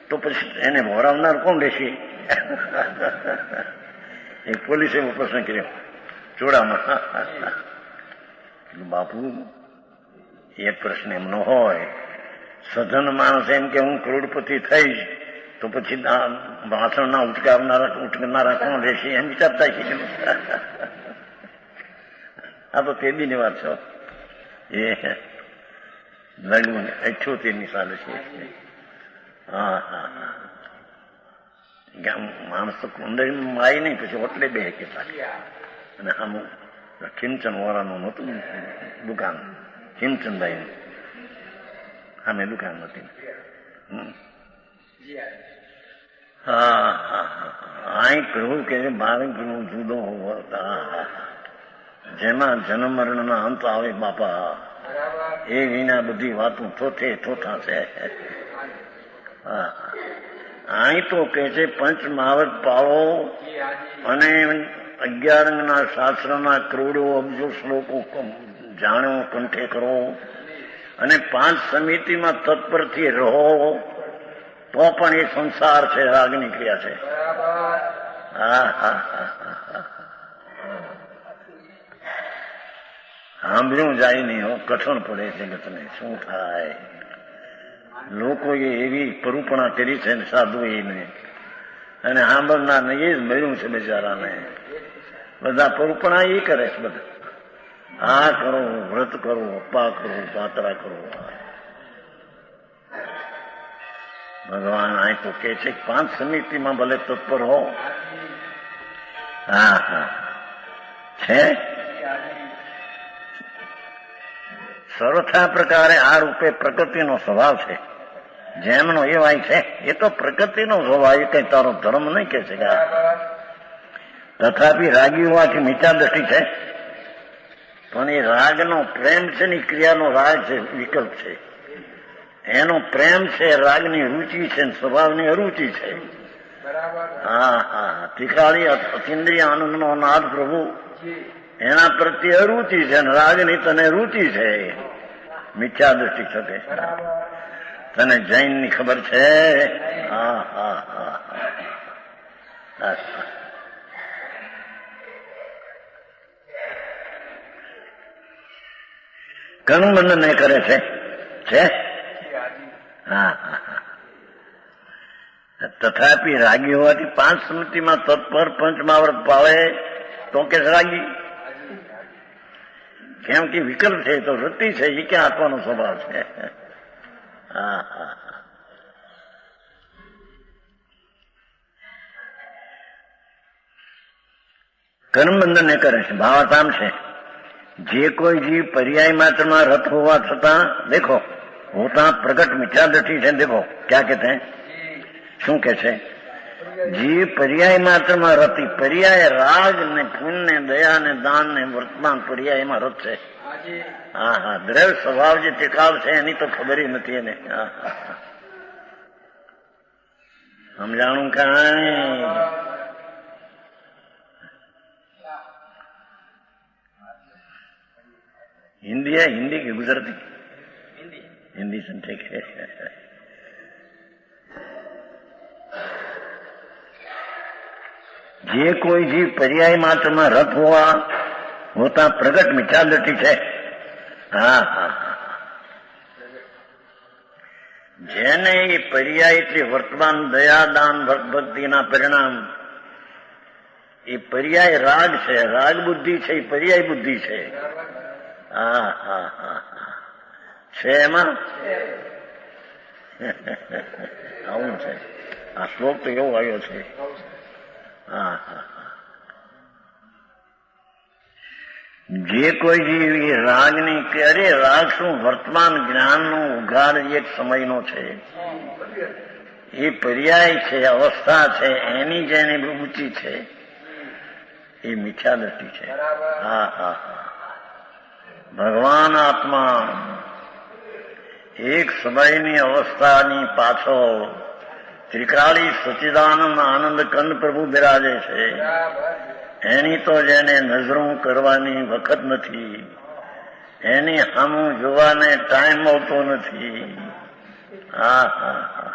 તો પછી એને વોરાવનાર કોણ રહેશે? એક પોલીસે એવો પ્રશ્ન કર્યો ચોડામાં. બાપુ એ પ્રશ્ન એમનો હોય. સધન માણસ એમ કે હું કરોડપતિ થઈશ તો પછી ભાષણના ઉટકનારા કોણ રહેશે એમ વિચારતા છે. આ તો તે દીની વાત છે. એ લગભગ 78ની સાલે છે. હા હા હા માણસ તો અંદર આવી નહીં. પછી હોટલે બે કેતા. અને આમ ખીમચંદ વોરાનું નહોતું દુકાન. ખીમચંદભાઈ આમે દુકાન નથી. હા હા આ પ્રભુ કે મારે પ્રભુ જુદો હોતા જેમાં જન્મ મરણના અંત આવે બાપા એ વિના બધી વાતો થોથા છે. હા અહીં તો કે છે પંચ મહાવત પાળો અને 11 અંગના શાસ્ત્રના કરોડો અબજો શ્લોકો જાણો કંઠે કરો અને 5 સમિતિમાં તત્પરથી રહો તો પણ એ સંસાર છે રાગની ક્રિયા છે. હા હા હા સાંભળ્યું જાય નહીં હો. કઠણ પડે જગતને. શું થાય? લોકોએ એવી પરુપણા કરી છે સાધુ એને અને સાંભળનાર ને એ જ મળ્યું છે બિચારાને. બધા પરુપણા એ કરે છે. બધા આ કરો, વ્રત કરો, અપ્પા કરો, પાત્રા કરો. ભગવાન આ તો કે છે 5 સમિતિમાં ભલે તત્પર હો. હા હા છે સર્વથા પ્રકારે આ રૂપે પ્રકૃતિનો સ્વભાવ છે. જેમનો એવાય છે એ તો પ્રકૃતિનો સ્વભાવ, એ કઈ તારો ધર્મ નહીં કે છે. તથાપી રાગી હોવાથી મિથ્યા દ્રષ્ટિ છે, પણ એ રાગનો પ્રેમ છે ને ક્રિયાનો રાગ છે, વિકલ્પ છે. એનો પ્રેમ છે, રાગની રુચિ છે, સ્વભાવની અરુચિ છે. હા હા, તિકાળી અતિન્દ્રિય આનંદનો નાદ પ્રભુ એના પ્રત્યે અરુચિ છે, રાગની તને રુચિ છે. મિથ્યા દ્રષ્ટિ શકે. તને જૈન ની ખબર છે? હા હા હા. કર્મબંધન એ કરે છે. હા હા. તથાપી રાગી હોવાથી 5 સ્મૃતિમાં તત્પર પંચમાવર્ત પાળે તો કે રાગી. કેમ કે વિકલ્પ છે, તો વૃત્તિ છે, એ ક્યાં આપવાનો સ્વભાવ છે. હા હા. કર્મબંધન એ કરે છે. ભાવાર્થ આમ છે, જે કોઈ જીવ પર્યાય માત્રમાં રત હોવા છતાં દેખો હોતા પ્રગટ મિથ્યા દ્રષ્ટિ છે. દેખો ક્યાં કહેતે हैं? શું કે છે? જીવ પર્યાય માત્રમાં રતી, પર્યાય રાગ ને પુણ્ય ને દયા ને દાન ને વર્તમાન પર્યાયમાં રત છે. હા હા. દ્રવ્ય સ્વભાવ જે ટેકાવ છે એની તો ખબર નથી એને. હા હા. સમજાણું કાંઈ? हिंदी है? हिंदी की गुजरती? हिंदी से ठीक है. જે કોઈ જીવ પર્યાય માત્રમાં રત હોતા પ્રગટ મિથ્યા દ્રષ્ટિ છે. હા હા. જેને એ પર્યાય એટલે વર્તમાન દયા દાન ભક્તિના પરિણામ, એ પર્યાય રાગ છે, રાગ બુદ્ધિ છે, એ પર્યાય બુદ્ધિ છે. હા હા હા. છે એમાં આવું છે. આ શ્લોક તો એવો આવ્યો છે. હા હા. જે કોઈ જીવ એ રાગની કે અરે રાગ શું, વર્તમાન જ્ઞાનનો ઉઘાડ એક સમયનો છે, એ પર્યાય છે, અવસ્થા છે, એની જેની રુચિ છે, એ મિથ્યા દ્રષ્ટિ છે. હા હા હા. ભગવાન આત્મા એક સમયની અવસ્થાની પાછળ ત્રિકાળી સચ્ચિદાનંદ આનંદ કંદ પ્રભુ બિરાજે છે. એની તો જેને નજરો કરવાની વખત નથી, એની સામું જોવાને ટાઈમ મળતો નથી. હા હા હા.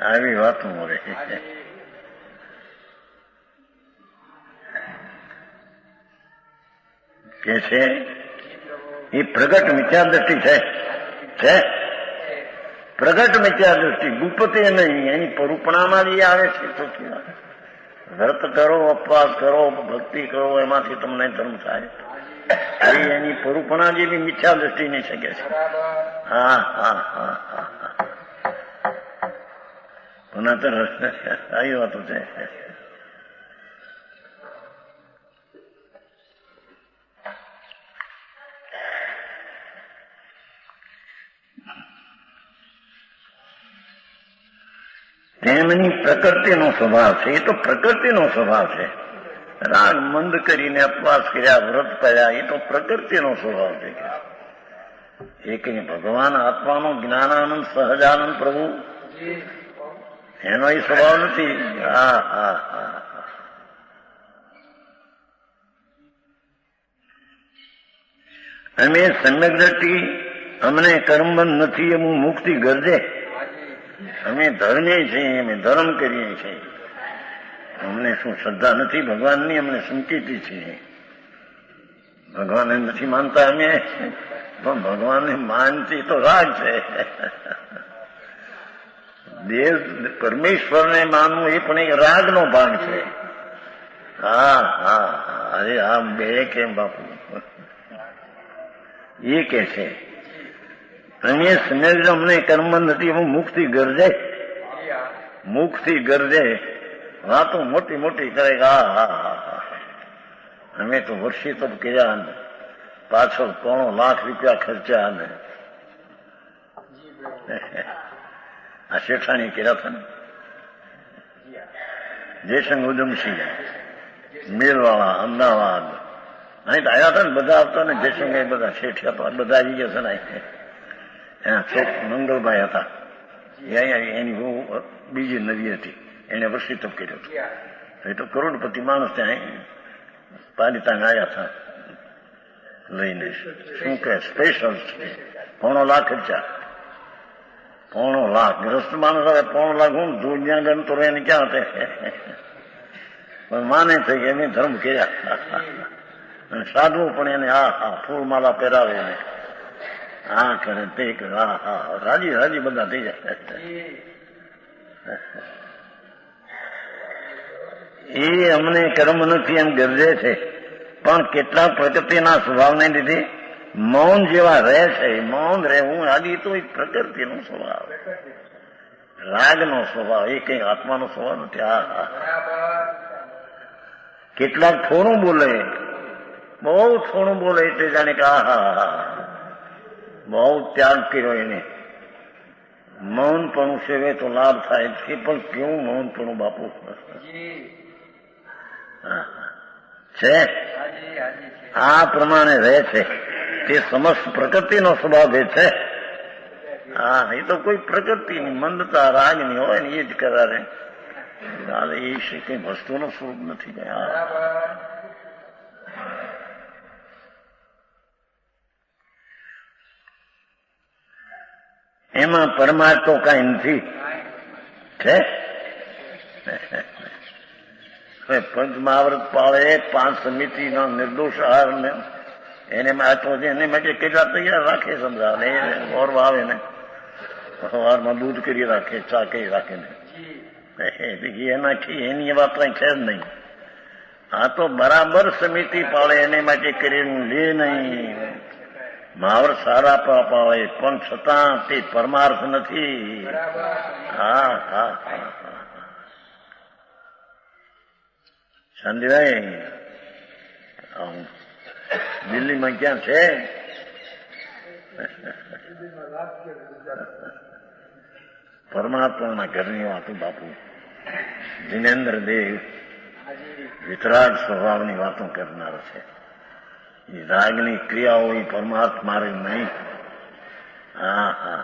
આવી વાતો મળે કે છે. એ પ્રગટ મિથ્યા દ્રષ્ટિ છે. પ્રગટ મિથ્યા દ્રષ્ટિ ગુપ્તે નહીં, એની પરૂપણામાં જ આવે છે. તો વ્રત કરો, ઉપવાસ કરો, ભક્તિ કરો, એમાંથી તમને ધર્મ થાય. એની પરૂપણા જેવી મિથ્યા દ્રષ્ટિ નહીં શકે છે. હા હા હા હા. પુનઃ આવી વાતો છે. તેમની પ્રકૃતિનો સ્વભાવ છે. એ તો પ્રકૃતિનો સ્વભાવ છે. રાગ મંદ કરીને અપવાસ કર્યા, વ્રત કર્યા, એ તો પ્રકૃતિનો સ્વભાવ છે. એ કઈ ભગવાન આત્માનો જ્ઞાનાનંદ સહજાનંદ પ્રભુ એનો એ સ્વભાવ નથી. હા હા હા. અમે સમ્યક દ્રષ્ટિ, અમને કર્મબંધ નથી, એમ મુક્તિ ગરજે. અમે ધર્મીએ છીએ, અમે ધર્મ કરીએ છીએ. અમને શું શ્રદ્ધા નથી ભગવાનની? અમને સંકેતી છીએ. ભગવાનને નથી માનતા અમે, પણ ભગવાનને માનતી તો રાગ છે. દેવ પરમેશ્વરને માનવું એ પણ એક રાગનો ભાગ છે. હા હા. અરે આ બે કેમ બાપુ એ કે છે તમે સમજ અમને કર્મ નથી, હું મુક્તિ ગરજે. મુક્તિ ગરજે વાતો મોટી મોટી કરે. હા હા હા. અમે તો વર્ષી તપ કર્યા ને પાછળ ₹1,00,000 ખર્ચ્યા ને આ શેઠાણી કર્યા હતા ને જયશંગ ઉધમસિંહ મિલવાળા અમદાવાદ અહીં તો આવ્યા હતા ને બધા આવતા ને જયશંગ બધા શેઠ હતા બધા આવી ગયા છે ને છોક મંગળભાઈ હતા એની બહુ બીજી નદી હતી એને વર્ષી તપ કર્યો હતો એ તો કરોડપતિ માણસ ત્યાં પાલિતાંગ આવ્યા હતા લઈને શું કે સ્પેશિયલ ₹1,00,000 ખર્ચા ₹1,00,000 ગ્રસ્ત માણસ હવે ₹1,00,000 હું દુનિયા ગણતો રહે ને ક્યાં તે પણ માને થઈ કે એને ધર્મ કર્યા અને સાધવું પણ એને હા ફૂલમાલા પહેરાવે ને હા કરે તે કરે હા રાજી બધા થઈ જાય એ અમને કર્મ નથી એમ ગરજે છે પણ કેટલાક પ્રકૃતિના સ્વભાવને લીધે મૌન જેવા રહે છે મૌન રહેવું આદિ તો એક પ્રકૃતિનો સ્વભાવ રાગનો સ્વભાવ એ કઈ આત્માનો સ્વભાવ નથી હા કેટલાક થોડું બોલે બહુ થોડું બોલે એટલે જાણે કે બહુ ત્યાગ કર્યો એને મૌનપણું સેવે તો લાભ થાય છે પણ કેવું મૌનપણું બાપુ છે આ પ્રમાણે રહે છે તે સમસ્ત પ્રકૃતિનો સ્વભાવ છે હા એ તો કોઈ પ્રકૃતિની મંદતા રાગની હોય ને એ જ કરારે એ છે કઈ વસ્તુનું સ્વરૂપ નથી એમાં પરમાત્મા કઈ નથી છે પંચમહાવ્રત પાળે 5 સમિતિનો નિર્દોષ આહાર ને એને એને માટે કેટલા તૈયાર રાખે સમજાવ ને ઓરવા આવે ને સવારમાં દૂધ કરી રાખે ચા કરી રાખે ને એનાથી એની વાત કઈ છે જ નહીં આ તો બરાબર સમિતિ પાળે એને માટે કરીને લે નહીં મહાવૃત સારા પાળે પણ છતાં તે પરમાર્થ નથી હા સમજાય દિલ્હીમાં ક્યાં છે પરમાત્માના ઘરની વાતો બાપુ જીનેન્દ્ર દેવ વિતરાગ સ્વભાવની વાતો કરનાર છે એ રાગની ક્રિયાઓ એ પરમાર્થ મારે નહીં હા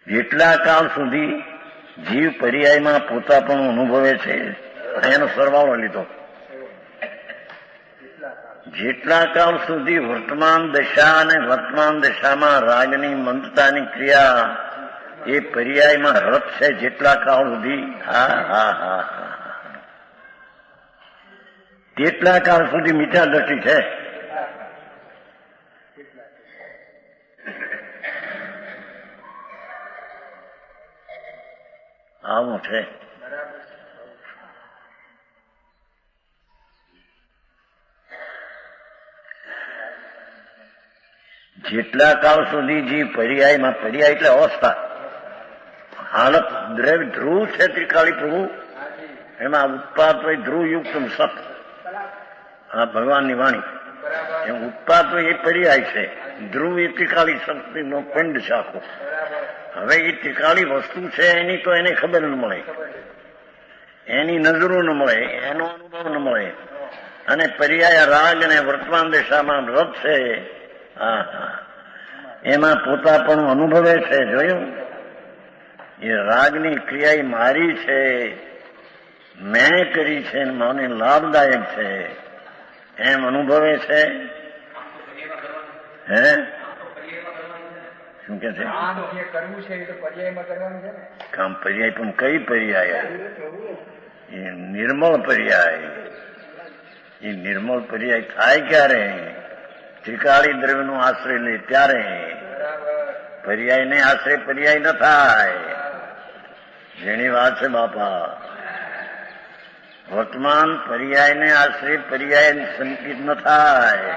જેટલા કાળ સુધી જીવ પર્યાયમાં પોતાપણું અનુભવે છે એનો સરવાળો લીધો જેટલા કાળ સુધી વર્તમાન દશા અને વર્તમાન દશામાં રાગની મંદતાની ક્રિયા એ પર્યાયમાં રત છે જેટલા કાળ સુધી તેટલા કાળ સુધી મીઠા દ્રષ્ટિ છે આવું છે જેટલા કાળ સુધી જે પર્યાયમાં પર્યાય એટલે અવસ્થા હાલત દ્રવ્ય ધ્રુવ છે ત્રિકાળી પ્રભુ એમાં ઉત્પાદ હોય ધ્રુવયુક્ત સત આ ભગવાનની વાણી એમ ઉત્પાદ હોય એ પર્યાય છે ધ્રુવ એ ત્રિકાળી શક્તિનો પિંડ છે આખો હવે એ ત્રિકાળી વસ્તુ છે એની તો એને ખબર ન મળે એની નજરો ન મળે એનો અનુભવ ન મળે અને પર્યાય રાગ અને વર્તમાન દિશામાં રત છે એમાં પોતા પણ અનુભવે છે જોયું એ રાગની ક્રિયા મારી છે મેં કરી છે મને લાભદાયક છે એમ અનુભવે છે હે શું કે છે કામ પર્યાય પણ કઈ પર્યાય એ નિર્મળ પર્યાય એ નિર્મળ પર્યાય થાય ક્યારે ત્રિકાળી દ્રવ્યનો આશ્રય લે ત્યારે પર્યાય ને આશ્રય પર્યાય ન થાય જેની વાત છે બાપા વર્તમાન પર્યાયને આશ્રય પર્યાય સંકિત ન થાય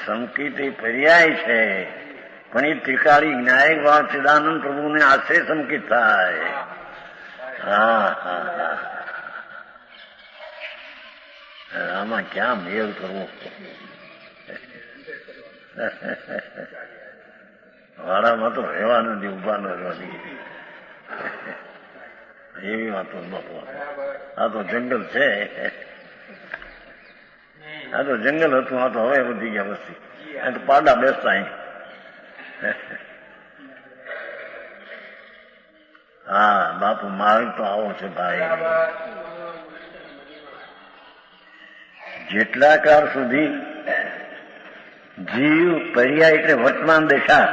સંકિત એ પર્યાય છે પણ એ ત્રિકાળી ન્યાયિક ભાવ ચિદાનંદ પ્રભુને આશ્રય સંકિત થાય. હા હા હા, આમાં ક્યાં મેળ કરવો? વાડામાં તો રહેવા નથી, ઉભા ન રહેવાની એવી વાતો બાપુ. આ તો જંગલ છે, આ તો જંગલ હતું, આ તો હવે વધી ગયા વસ્તી. આ તો પાડા બેસતા અહીં. હા બાપુ, માર્ગ તો આવો છે ભાઈ. જેટલા કાળ સુધી જીવ પર્યાય એટલે વર્તમાન દશા.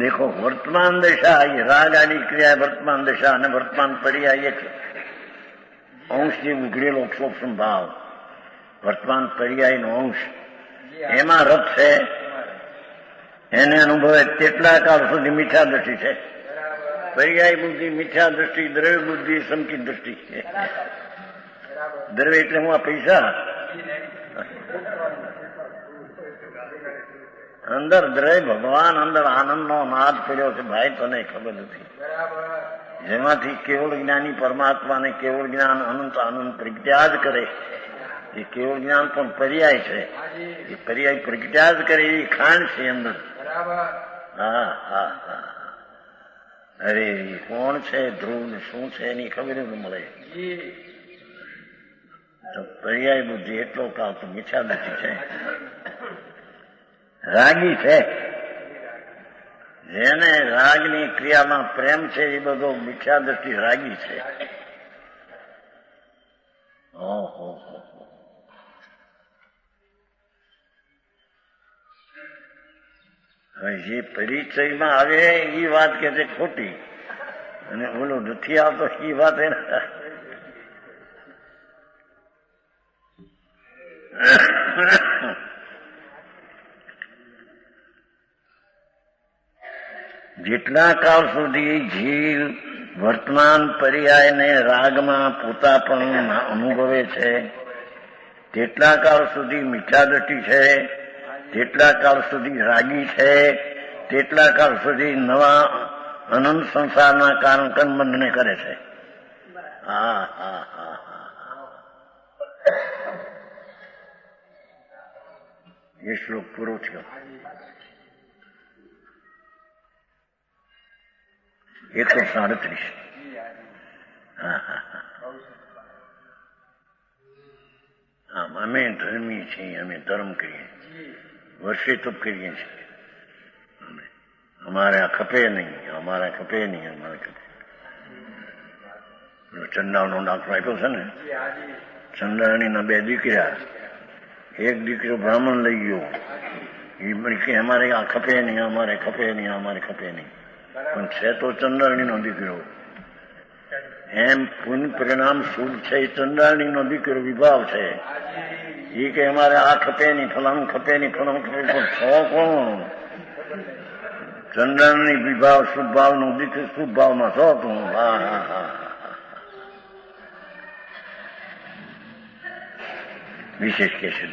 દેખો, વર્તમાન દશા એ રાગ આદિ ક્રિયા વર્તમાન દશા અને વર્તમાન પર્યાય એક અંશથી ઉઘડેલો સૂક્ષ્મ ભાવ. વર્તમાન પર્યાયનો અંશ એમાં રસ છે, એને અનુભવે તેટલા કાળ સુધી મિથ્યા દ્રષ્ટિ છે. પર્યાય બુદ્ધિ, મિથ્યા દ્રષ્ટિ, દ્રવ્ય બુદ્ધિ, સંકિત દ્રષ્ટિ. દ્રવ્ય એટલે હું આ પૈસા, અંદર દ્રવ્ય ભગવાન, અંદર આનંદનો નાદ કર્યો છે ભાઈ, તને ખબર નથી. જેમાંથી કેવળ જ્ઞાની પરમાત્માને કેવળ જ્ઞાન અનંત આનંદ પ્રગટ્યા જ કરે. એ કેવળ જ્ઞાન પણ પર્યાય છે, એ પર્યાય પ્રગટ્યા જ કરે એવી ખાણ છે અંદર. હા હા હા, અરે કોણ છે ધ્રુવ ને શું છે એની ખબર જ મળે. તો પર્યાય બુદ્ધિ એટલો કાળ તો મિથ્યા દ્રષ્ટિ છે, રાગી છે. જેને રાગની ક્રિયામાં પ્રેમ છે એ બધો મિથ્યા દ્રષ્ટિ રાગી છે. ઓહો, હવે જે પરિચયમાં આવે એ વાત કે છે ખોટી, અને ઓલો નથી આવતો એ વાત એના. જેટલા કાળ સુધી જીવ વર્તમાન પર્યાયને રાગમાં પોતાપણું અનુભવે છે, તેટલા કાળ સુધી મિથ્યા દ્રષ્ટિ છે, તેટલા કાળ સુધી રાગી છે, તેટલા કાળ સુધી નવા અનંત સંસારના કારણ કર્મબંધને કરે છે. હા હા હા હા, એ શ્લોક પૂરો થયો. 137. હા હા હા, અમે ધર્મી છીએ, અમે ધર્મ કરીએ, વર્ષે તપ કરીએ છીએ. અમારે આ ખપે નહીં, અમારે ખપે નહીં, અમારે ખપે. ચંડાળનો દાખલો આપ્યો છે ને, ચંડાળીના 2 દીકરા, એક દીકરો બ્રાહ્મણ લઈ ગયો, એ અમારે આ ખપે નહીં, અમારે ખપે નહીં, અમારે ખપે નહીં. પણ છે તો ચંદ્રાણીનો દીકરો. એમ પુણ્ય પરિણામ શુભ છે, એ ચંદ્રાણીનો દીકરો વિભાવ છે. એ કે અમારે આ ખપે નહીં, ફલાણું ખપે નહીં, ફલાણું ખપે. પણ છો કોણ? ચંદ્રાણી વિભાવ શુભ ભાવનો દીકરો, શુભ ભાવમાં છો તું. હા હા હા, વિશેષ કે છે.